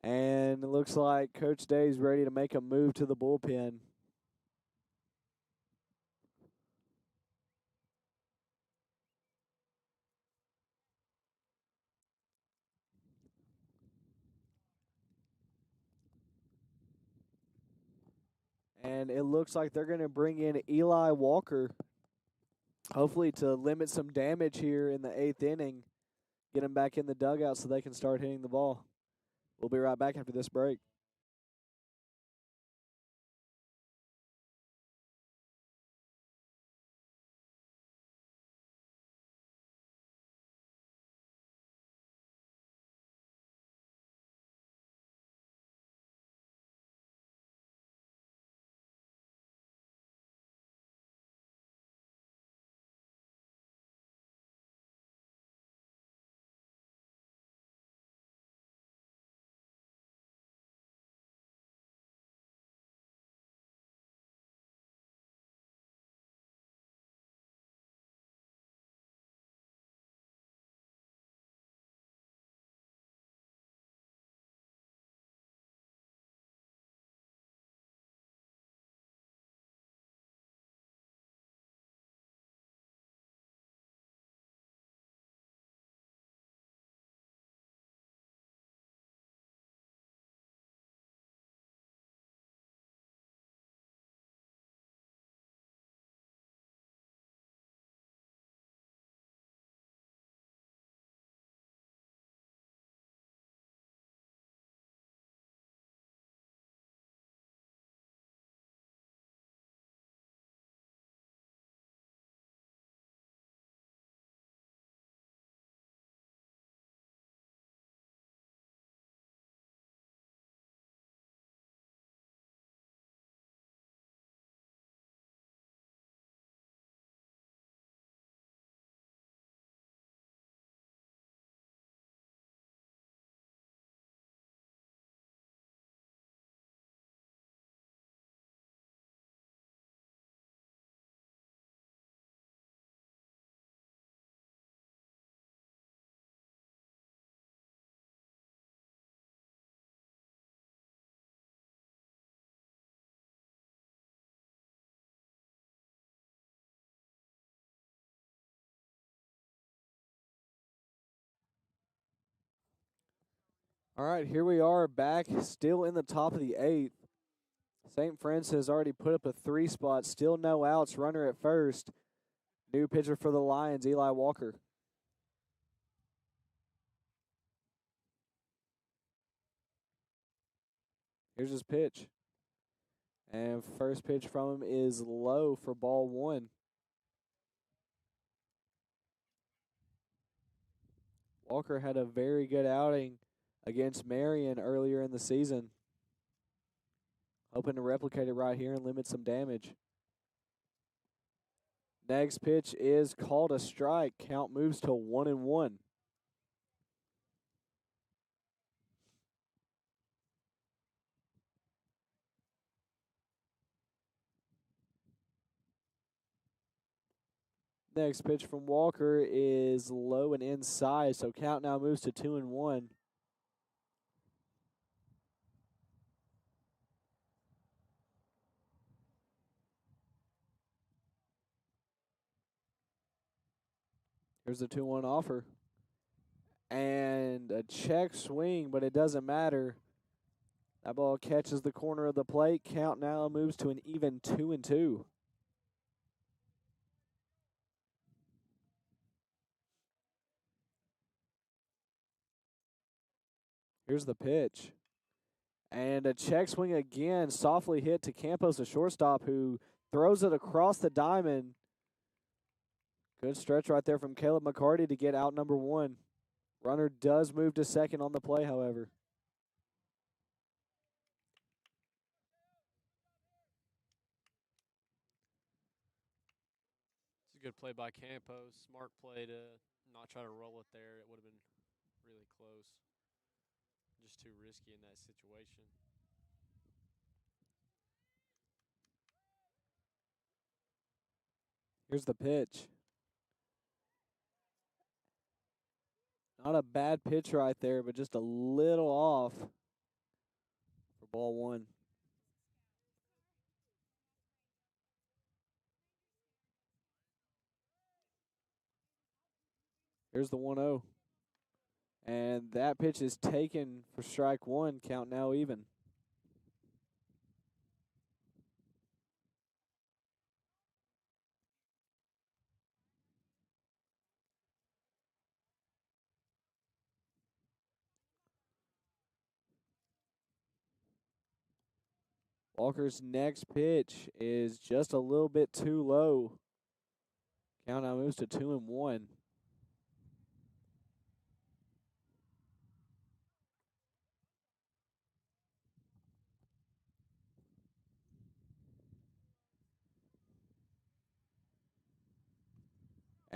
S1: And it looks like Coach Day's ready to make a move to the bullpen. And it looks like they're going to bring in Eli Walker, hopefully to limit some damage here in the 8th inning, get him back in the dugout so they can start hitting the ball. We'll be right back after this break. All right, here we are back, still in the top of the 8th. St. Francis has already put up a 3 spot, still no outs, runner at first. New pitcher for the Lions, Eli Walker. Here's his pitch. And first pitch from him is low for ball 1. Walker had a very good outing against Marion earlier in the season. Hoping to replicate it right here and limit some damage. Next pitch is called a strike. Count moves to 1-1. Next pitch from Walker is low and inside, so count now moves to 2-1. Here's the 2-1 offer. And a check swing, but it doesn't matter. That ball catches the corner of the plate. Count now moves to an even 2-2. Here's the pitch. And a check swing again, softly hit to Campos, the shortstop, who throws it across the diamond. Good stretch right there from Caleb McCarty to get out number one. Runner does move to second on the play, however.
S2: It's a good play by Campos. Smart play to not try to roll it there. It would have been really close. Just too risky in that situation.
S1: Here's the pitch. Not a bad pitch right there, but just a little off for ball one. Here's the 1-0. And that pitch is taken for strike one. Count now even. Walker's next pitch is just a little bit too low. Count now moves to 2-1.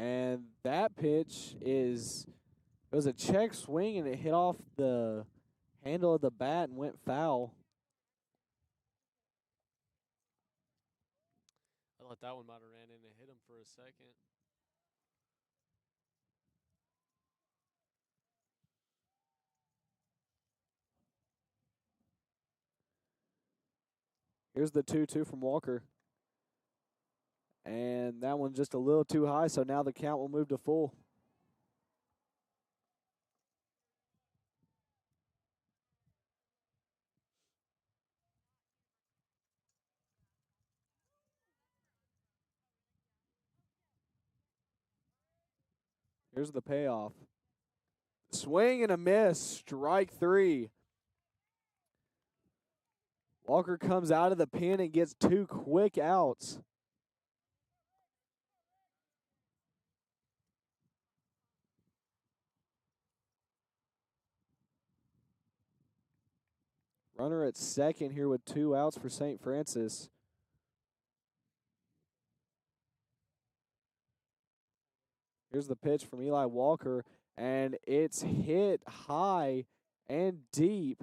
S1: And that pitch it was a check swing and it hit off the handle of the bat and went foul.
S2: I thought that one might have ran in and hit him for a second.
S1: Here's the 2-2 from Walker. And that one's just a little too high, so now the count will move to full. Here's the payoff. Swing and a miss, strike three. Walker comes out of the pen and gets two quick outs. Runner at second here with two outs for St. Francis. Here's the pitch from Eli Walker, and it's hit high and deep.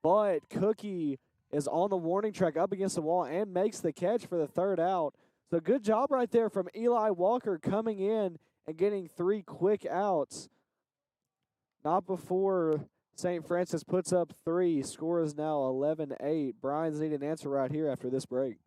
S1: But Cookie is on the warning track up against the wall and makes the catch for the third out. So good job right there from Eli Walker coming in and getting three quick outs. Not before St. Francis puts up three. Score is now 11-8. Bryan's need an answer right here after this break.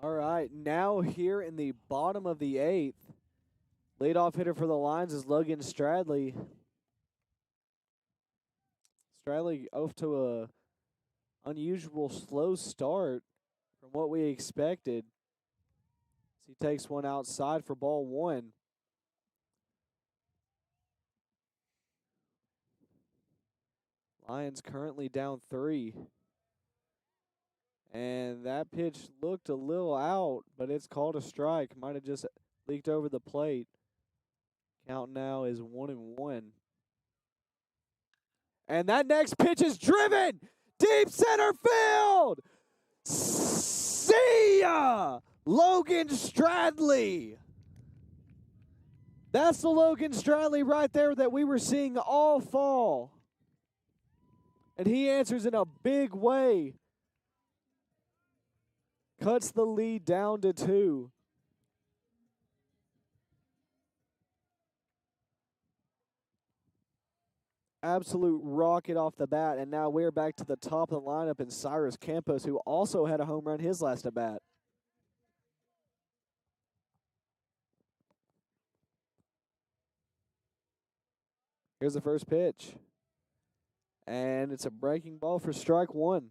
S1: All right, now here in the bottom of the eighth, leadoff hitter for the Lions is Logan Stradley. Stradley off to a unusual slow start from what we expected. He takes one outside for ball one. Lions currently down 3. And that pitch looked a little out, but it's called a strike. Might have just leaked over the plate. Count now is 1-1. And that next pitch is driven deep center field. See ya, Logan Stradley. That's the Logan Stradley right there that we were seeing all fall. And he answers in a big way. Cuts the lead down to 2. Absolute rocket off the bat, and now we're back to the top of the lineup in Cyrus Campos, who also had a home run his last at bat. Here's the first pitch. And it's a breaking ball for strike 1.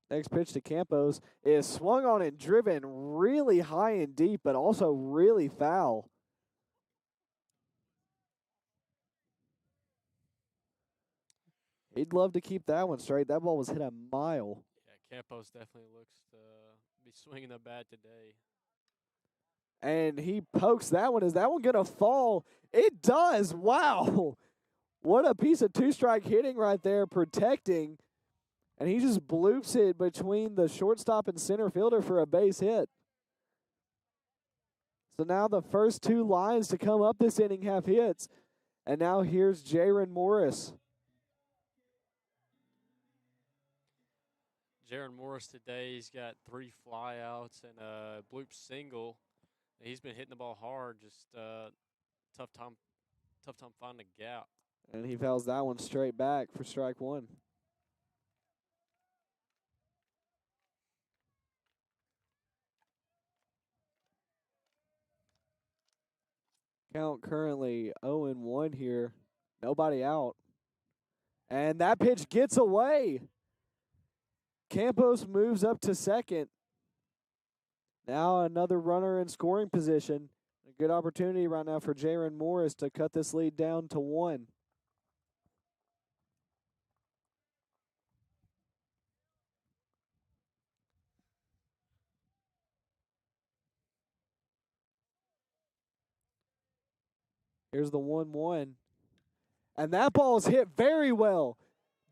S1: Next pitch to Campos is swung on and driven really high and deep, but also really foul. He'd love to keep that one straight. That ball was hit a mile.
S2: Yeah, Campos definitely looks to be swinging the bat today.
S1: And he pokes that one. Is that one going to fall? It does. Wow. What a piece of two-strike hitting right there, protecting. And he just bloops it between the shortstop and center fielder for a base hit. So now the first 2 lines to come up this inning have hits. And now here's Jaron Morris.
S2: Jaron Morris today, he's got 3 flyouts and a bloop single. He's been hitting the ball hard, just tough time finding a gap.
S1: And he fouls that one straight back for strike 1. Count currently 0-1 here. Nobody out. And that pitch gets away. Campos moves up to second. Now another runner in scoring position. A good opportunity right now for Jaron Morris to cut this lead down to 1. Here's the 1-1. And that ball is hit very well.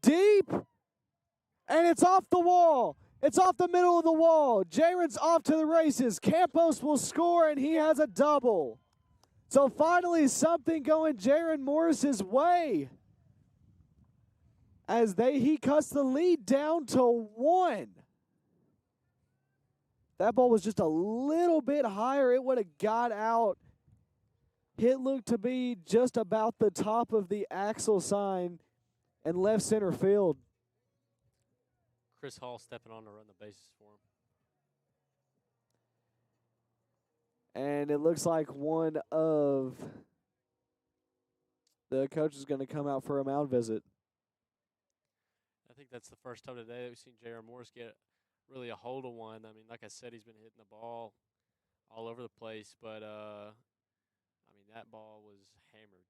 S1: Deep. And it's off the wall. It's off the middle of the wall. Jaron's off to the races. Campos will score, and he has a double. So finally something going Jaron Morris's way. As he cuts the lead down to 1. That ball was just a little bit higher. It would have got out. Hit looked to be just about the top of the axle sign and left center field.
S2: Chris Hall stepping on to run the bases for him.
S1: And it looks like one of the coaches is going to come out for a mound visit.
S2: I think that's the first time today that we've seen Jaron Morris get really a hold of one. I mean, like I said, he's been hitting the ball all over the place, but I mean, that ball was hammered.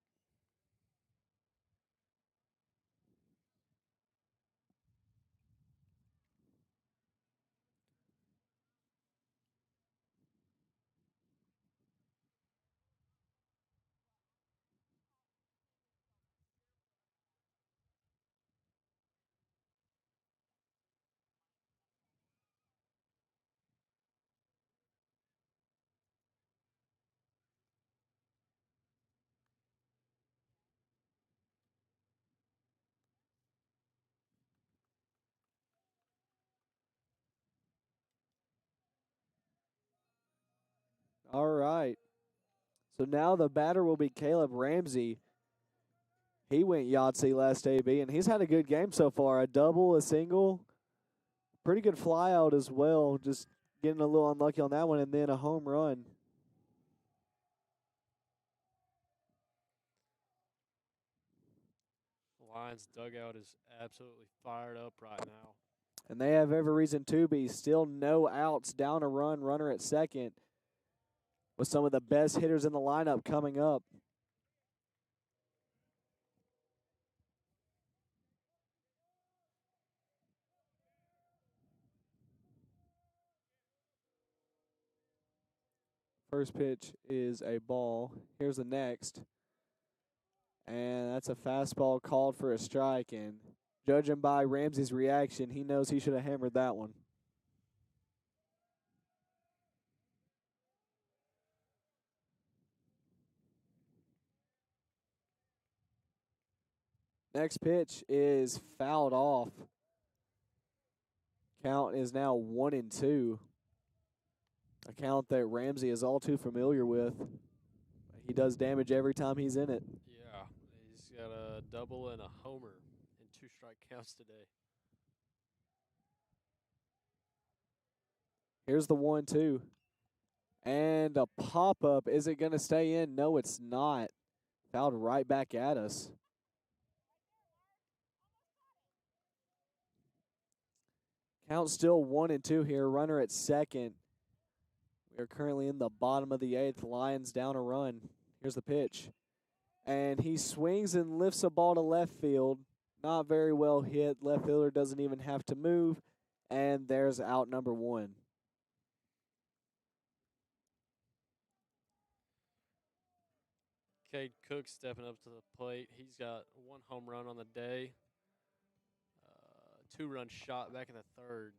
S1: All right. So now the batter will be Caleb Ramsey. He went Yahtzee last AB, and he's had a good game so far. A double, a single, pretty good fly out as well. Just getting a little unlucky on that one, and then a home run.
S2: Lions dugout is absolutely fired up right now.
S1: And they have every reason to be. Still no outs, down a run, runner at second, with some of the best hitters in the lineup coming up. First pitch is a ball. Here's the next. And that's a fastball called for a strike. And judging by Ramsey's reaction, he knows he should have hammered that one. Next pitch is fouled off. Count is now 1-2. A count that Ramsey is all too familiar with. He does damage every time he's in it.
S2: Yeah, he's got a double and a homer in 2 strike counts today.
S1: Here's the 1-2. And a pop-up. Is it going to stay in? No, it's not. Fouled right back at us. Count still 1-2 here. Runner at second. We are currently in the bottom of the 8th. Lions down a run. Here's the pitch. And he swings and lifts a ball to left field. Not very well hit. Left fielder doesn't even have to move. And there's out number 1.
S2: Cade Cook stepping up to the plate. He's got 1 home run on the day. 2-run shot back in the 3rd.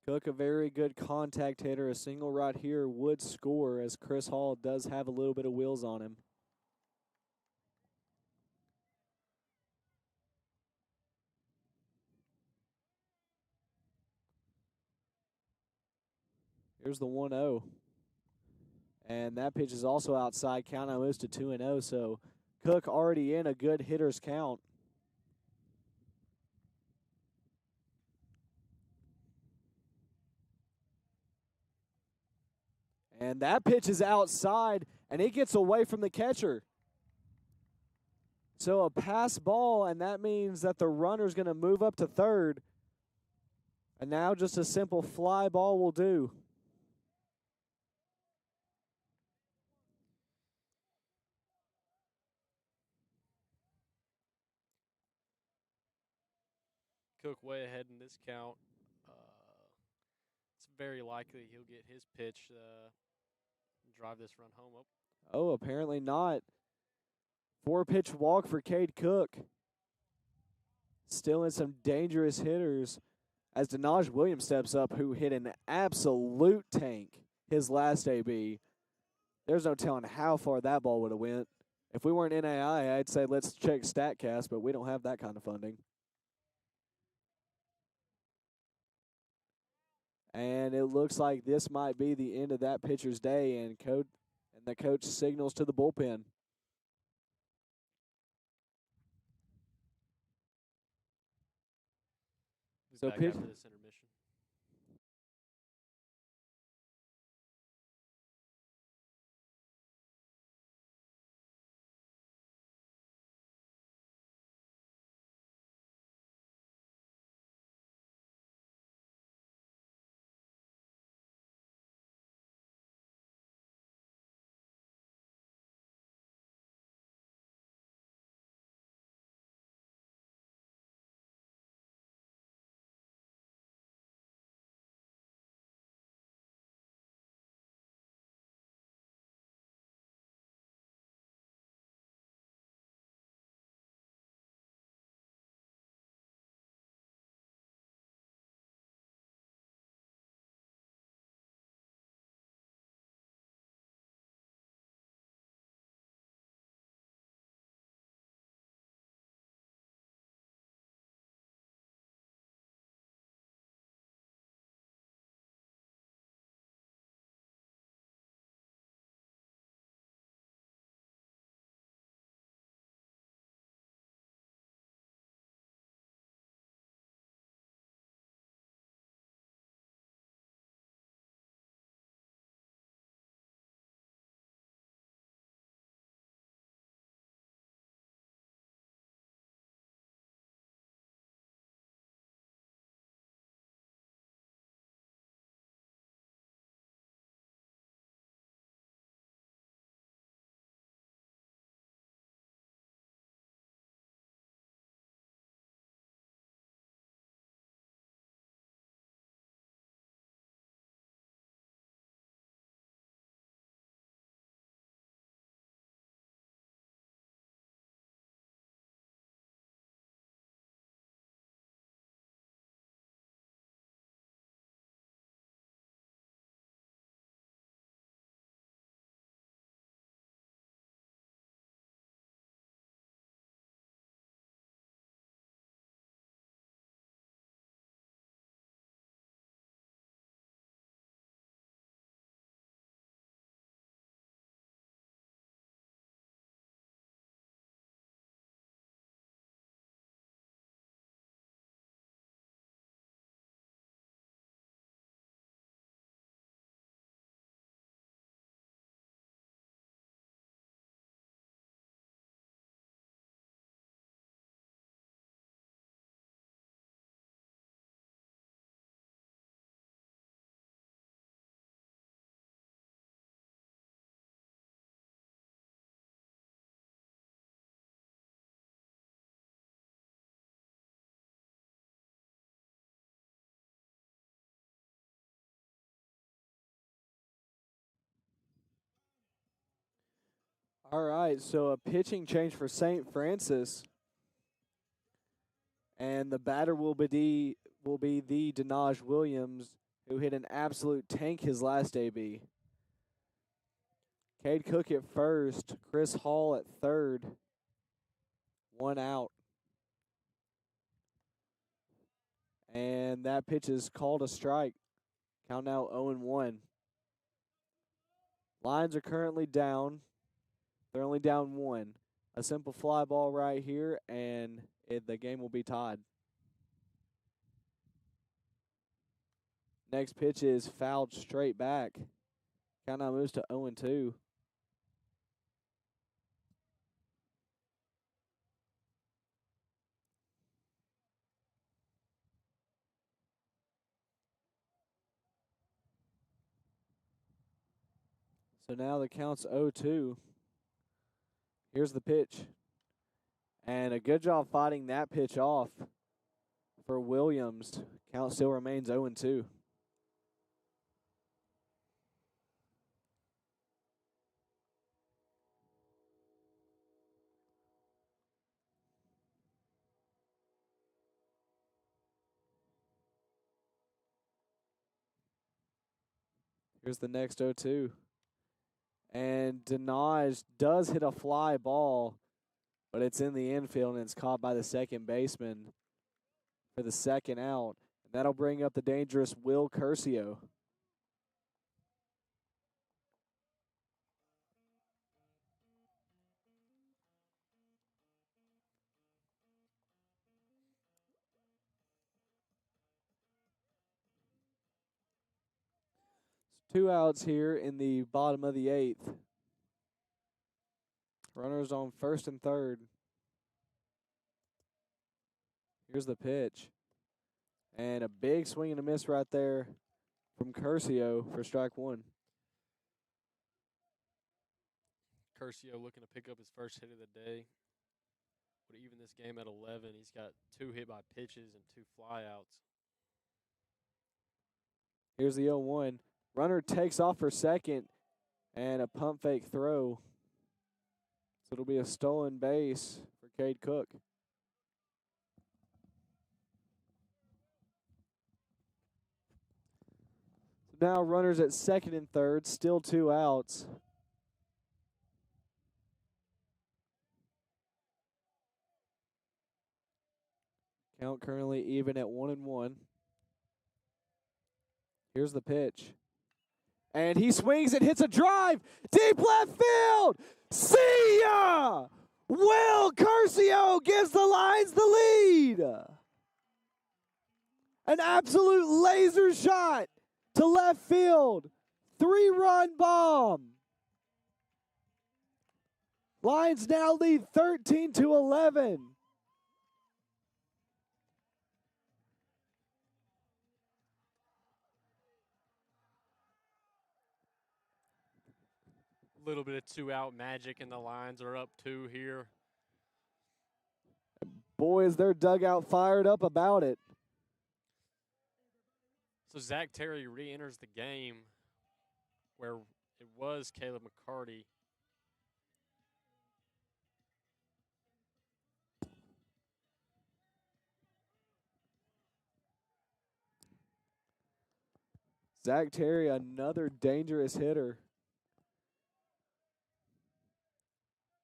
S1: Cook, a very good contact hitter. A single right here would score, as Chris Hall does have a little bit of wheels on him. Here's the 1-0. And that pitch is also outside. Count now moves to 2-0. So Cook already in a good hitter's count. And that pitch is outside, and it gets away from the catcher. So a pass ball, and that means that the runner's going to move up to third. And now just a simple fly ball will do.
S2: Cook way ahead in this count. It's very likely he'll get his pitch and drive this run home.
S1: Oh, apparently not. 4-pitch walk for Cade Cook. Still in some dangerous hitters as Denaj Williams steps up, who hit an absolute tank his last AB. There's no telling how far that ball would have went. If we weren't NAI, I'd say let's check StatCast, but we don't have that kind of funding. And it looks like this might be the end of that pitcher's day, and the coach signals to the bullpen.
S2: So back after this intermission.
S1: All right, so a pitching change for St. Francis, and the batter will be the Denaj Williams, who hit an absolute tank his last AB. Cade Cook at first, Chris Hall at third, 1 out. And that pitch is called a strike. Count now 0-1. Lions are currently down. They're only down 1. A simple fly ball right here, and the game will be tied. Next pitch is fouled straight back. Count now moves to 0-2. So now the count's 0-2. Here's the pitch. And a good job fighting that pitch off for Williams. Count still remains 0-2. Here's the next 0-2. And Denaj does hit a fly ball, but it's in the infield and it's caught by the second baseman for the second out. And that'll bring up the dangerous Will Curcio. Two outs here in the bottom of the 8th. Runners on first and third. Here's the pitch. And a big swing and a miss right there from Curcio for strike 1.
S2: Curcio looking to pick up his first hit of the day. But even this game at 11, he's got 2 hit by pitches and 2 flyouts.
S1: Here's the 0-1. Runner takes off for second, and a pump fake throw. So it'll be a stolen base for Cade Cook. So now runners at second and third, still 2 outs. Count currently even at 1-1. Here's the pitch. And he swings and hits a drive. Deep left field. See ya! Will Curcio gives the Lions the lead. An absolute laser shot to left field. 3-run bomb. Lions now lead 13-11.
S2: Little bit of 2-out magic, and the Lions are up 2 here.
S1: Boy, is their dugout fired up about it.
S2: So Zach Terry re-enters the game where it was Caleb McCarty.
S1: Zach Terry, another dangerous hitter.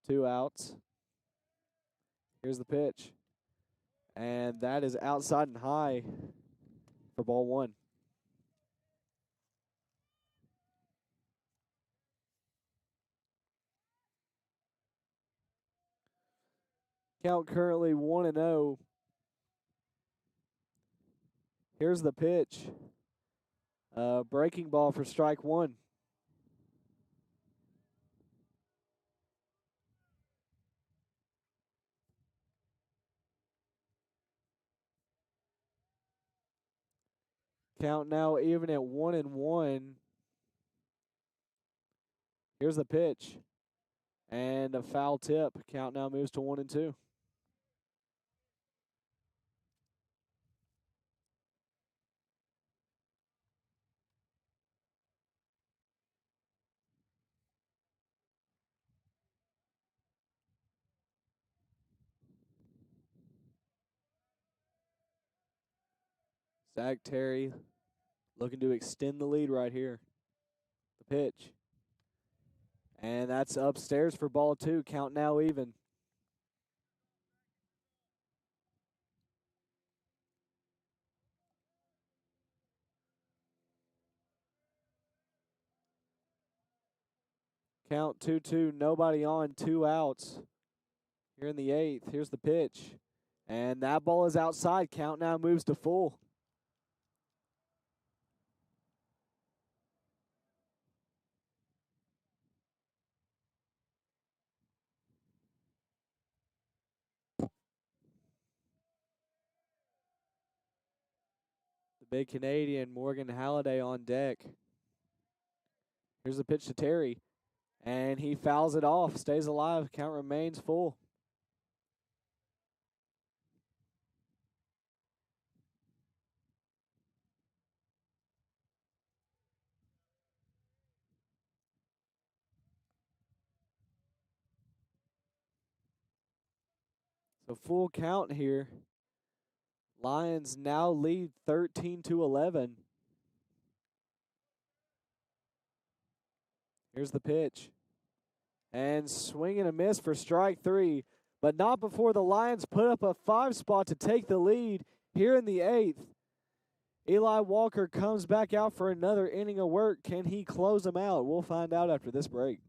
S1: 2 outs. Here's the pitch. And that is outside and high for ball 1. Count currently 1-0. Here's the pitch. Breaking ball for strike 1. Count now even at 1-1. Here's the pitch. And a foul tip. Count now moves to 1-2. Zach Terry looking to extend the lead right here. The pitch. And that's upstairs for ball 2. Count now even. Count 2-2. Nobody on. 2 outs. Here in the 8th. Here's the pitch. And that ball is outside. Count now moves to full. The big Canadian, Morgan Halliday, on deck. Here's the pitch to Terry. And he fouls it off. Stays alive. Count remains full. So full count here. Lions now lead 13-11. Here's the pitch. And swing and a miss for strike 3. But not before the Lions put up a 5 spot to take the lead here in the 8th. Eli Walker comes back out for another inning of work. Can he close them out? We'll find out after this break.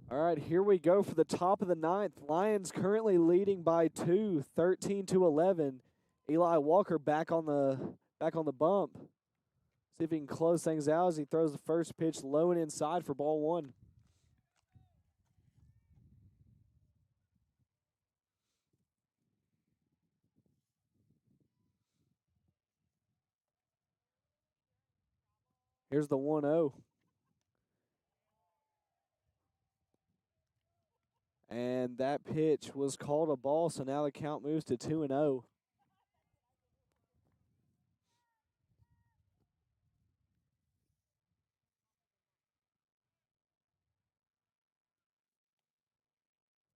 S1: All right, here we go for the top of the 9th. Lions currently leading by 2, 13-11. Eli Walker back on the bump. See if he can close things out as he throws the first pitch low and inside for ball 1. Here's the 1-0. And that pitch was called a ball, so now the count moves to 2-0.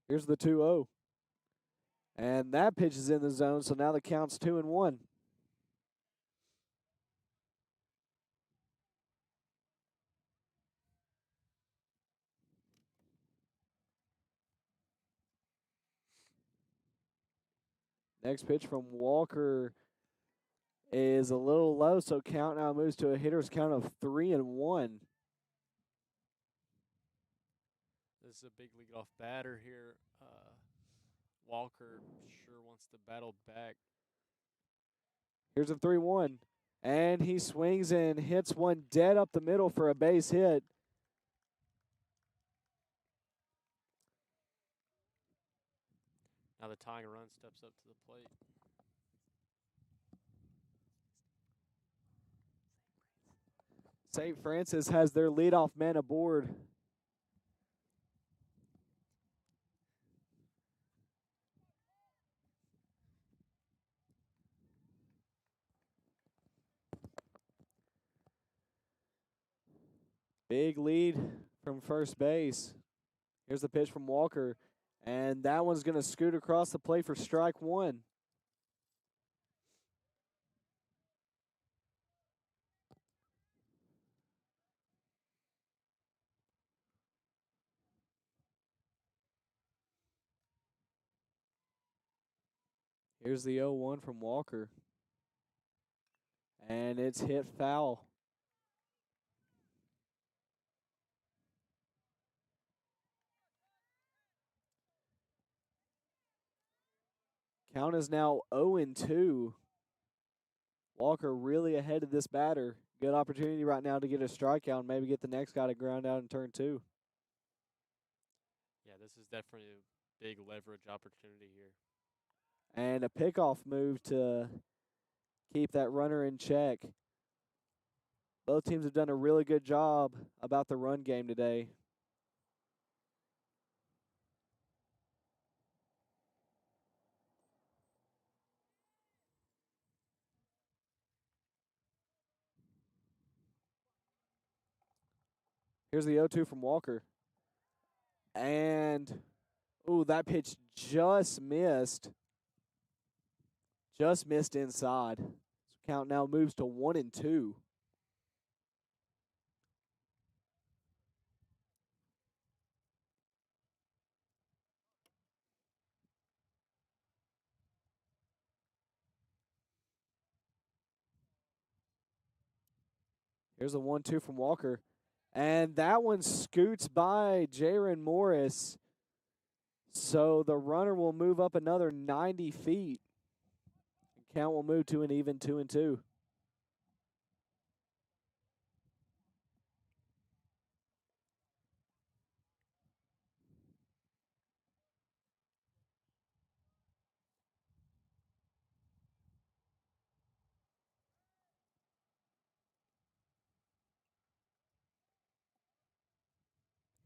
S1: Here's the 2-0. And that pitch is in the zone, so now the count's 2-1. Next pitch from Walker is a little low, so count now moves to a hitter's count of 3-1.
S2: This is a big leadoff batter here. Walker sure wants to battle back.
S1: Here's a 3-1. And he swings and hits one dead up the middle for a base hit.
S2: the tying run steps up to the plate.
S1: St. Francis has their leadoff man aboard. Big lead from first base. Here's the pitch from Walker, and that one's going to scoot across the plate for strike one. Here's the 0-1 from Walker, and it's hit foul. Count is now 0-2. Walker really ahead of this batter. Good opportunity right now to get a strikeout and maybe get the next guy to ground out in turn two.
S2: Yeah, this is definitely a big leverage opportunity here.
S1: And a pickoff move to keep that runner in check. Both teams have done a really good job about the run game today. Here's the 0-2 from Walker. And, ooh, that pitch just missed. Just missed inside. So count now moves to 1-2. Here's a 1-2 from Walker. And that one scoots by Jaron Morris. So the runner will move up another 90 feet. Count will move to an even 2-2.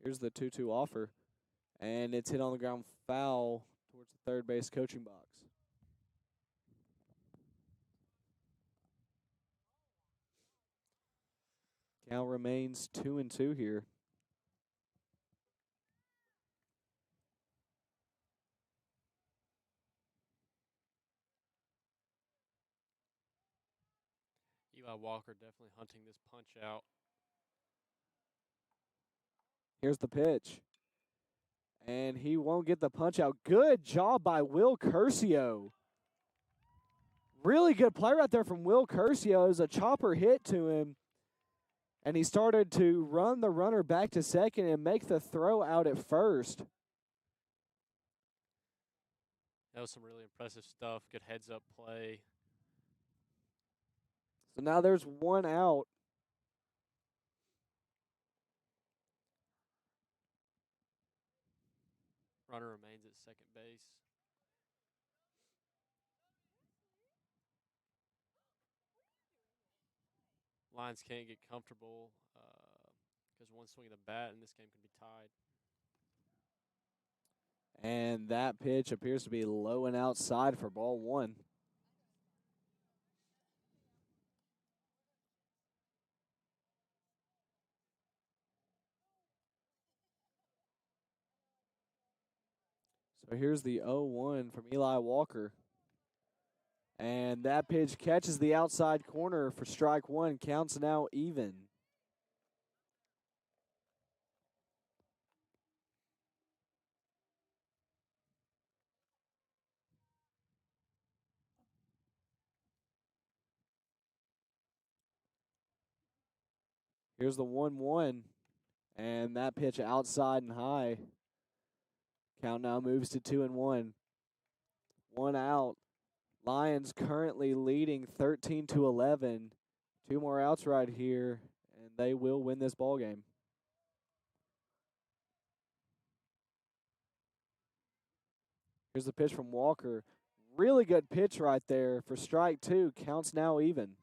S1: Here's the 2-2 offer. And it's hit on the ground foul towards the third base coaching box. Count remains 2-2 here.
S2: Eli Walker definitely hunting this punch out.
S1: Here's the pitch. And he won't get the punch out. Good job by Will Curcio. Really good play right there from Will Curcio. It was a chopper hit to him. And he started to run the runner back to second and make the throw out at first.
S2: That was some really impressive stuff. Good heads-up play.
S1: So now there's one out.
S2: Runner remains at second base. Lions can't get comfortable because one swing of the bat and this game can be tied.
S1: And that pitch appears to be low and outside for ball one. So here's the 0-1 from Eli Walker. And that pitch catches the outside corner for strike one. Counts now even. Here's the 1-1. And that pitch outside and high. Count now moves to 2-1. One out. Lions currently leading 13-11. Two more outs right here, and they will win this ball game. Here's the pitch from Walker. Really good pitch right there for strike 2. Counts now even.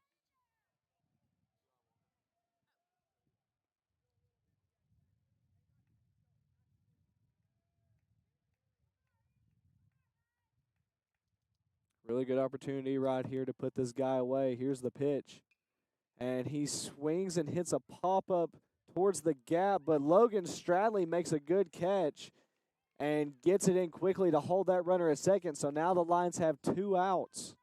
S1: Really good opportunity right here to put this guy away. Here's the pitch. And he swings and hits a pop-up towards the gap, but Logan Stradley makes a good catch and gets it in quickly to hold that runner at second. So now the Lions have 2 outs.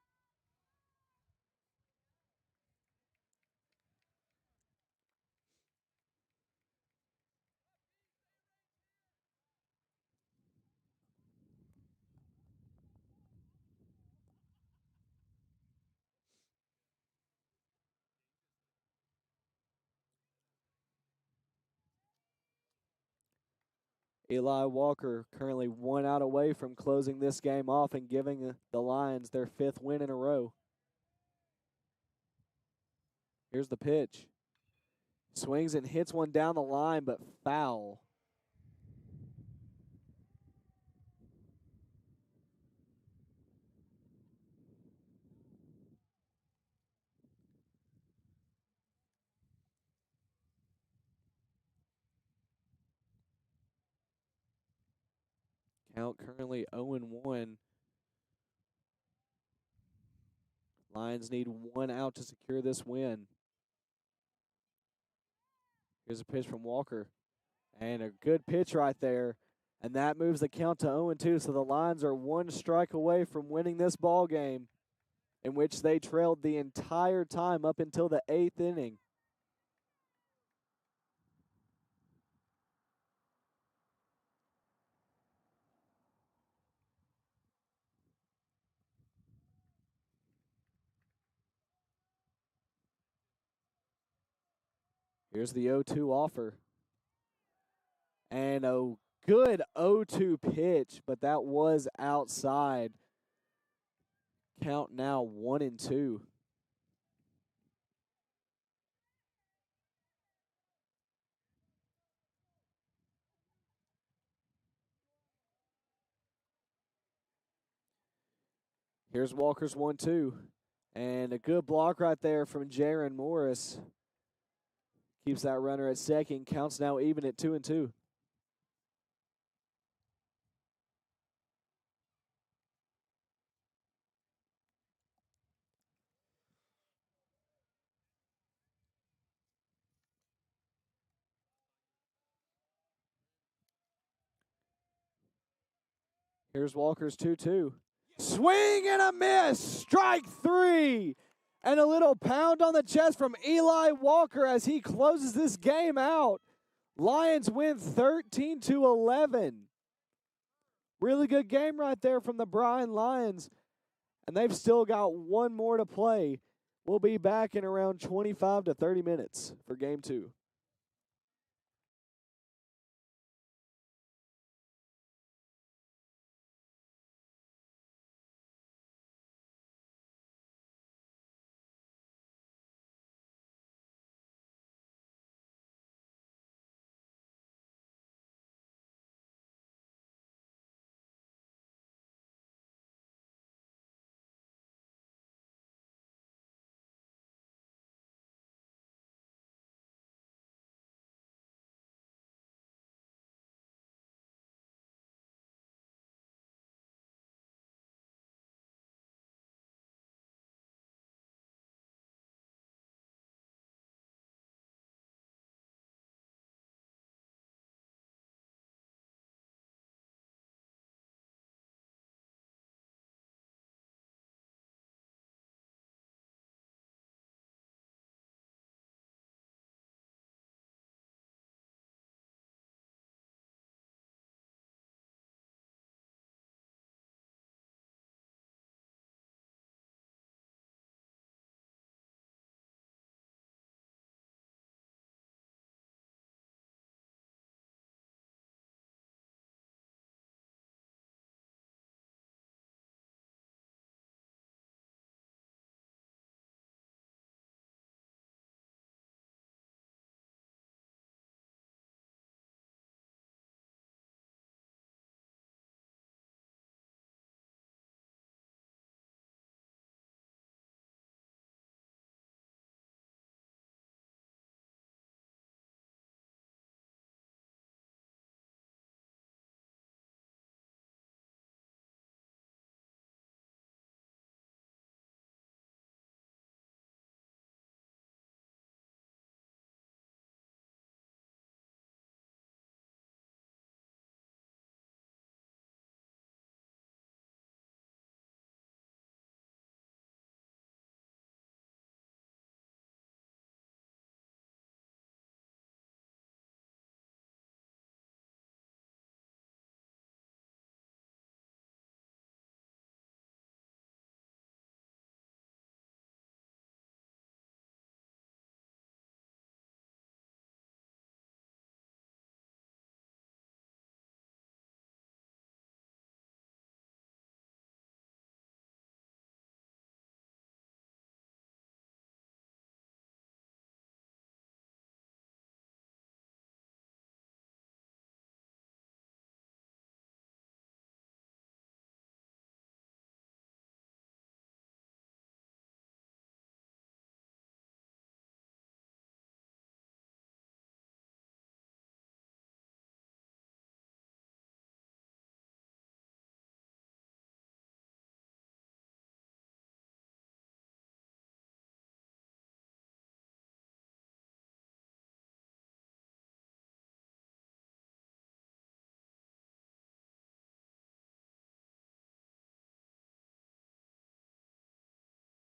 S1: Eli Walker currently 1 out away from closing this game off and giving the Lions their 5th win in a row. Here's the pitch. Swings and hits one down the line, but foul. Count currently 0-1. Lions need 1 out to secure this win. Here's a pitch from Walker. And a good pitch right there. And that moves the count to 0-2. So the Lions are 1 strike away from winning this ball game, in which they trailed the entire time up until the 8th inning. Here's the 0-2 offer. And a good 0-2 pitch, but that was outside. Count now 1-2. Here's Walker's 1-2. And a good block right there from Jaron Morris. Keeps that runner at second. Counts now even at 2-2. Here's Walker's 2-2. Swing and a miss. Strike 3. And a little pound on the chest from Eli Walker as he closes this game out. Lions win 13-11. Really good game right there from the Bryan Lions. And they've still got 1 more to play. We'll be back in around 25 to 30 minutes for game 2.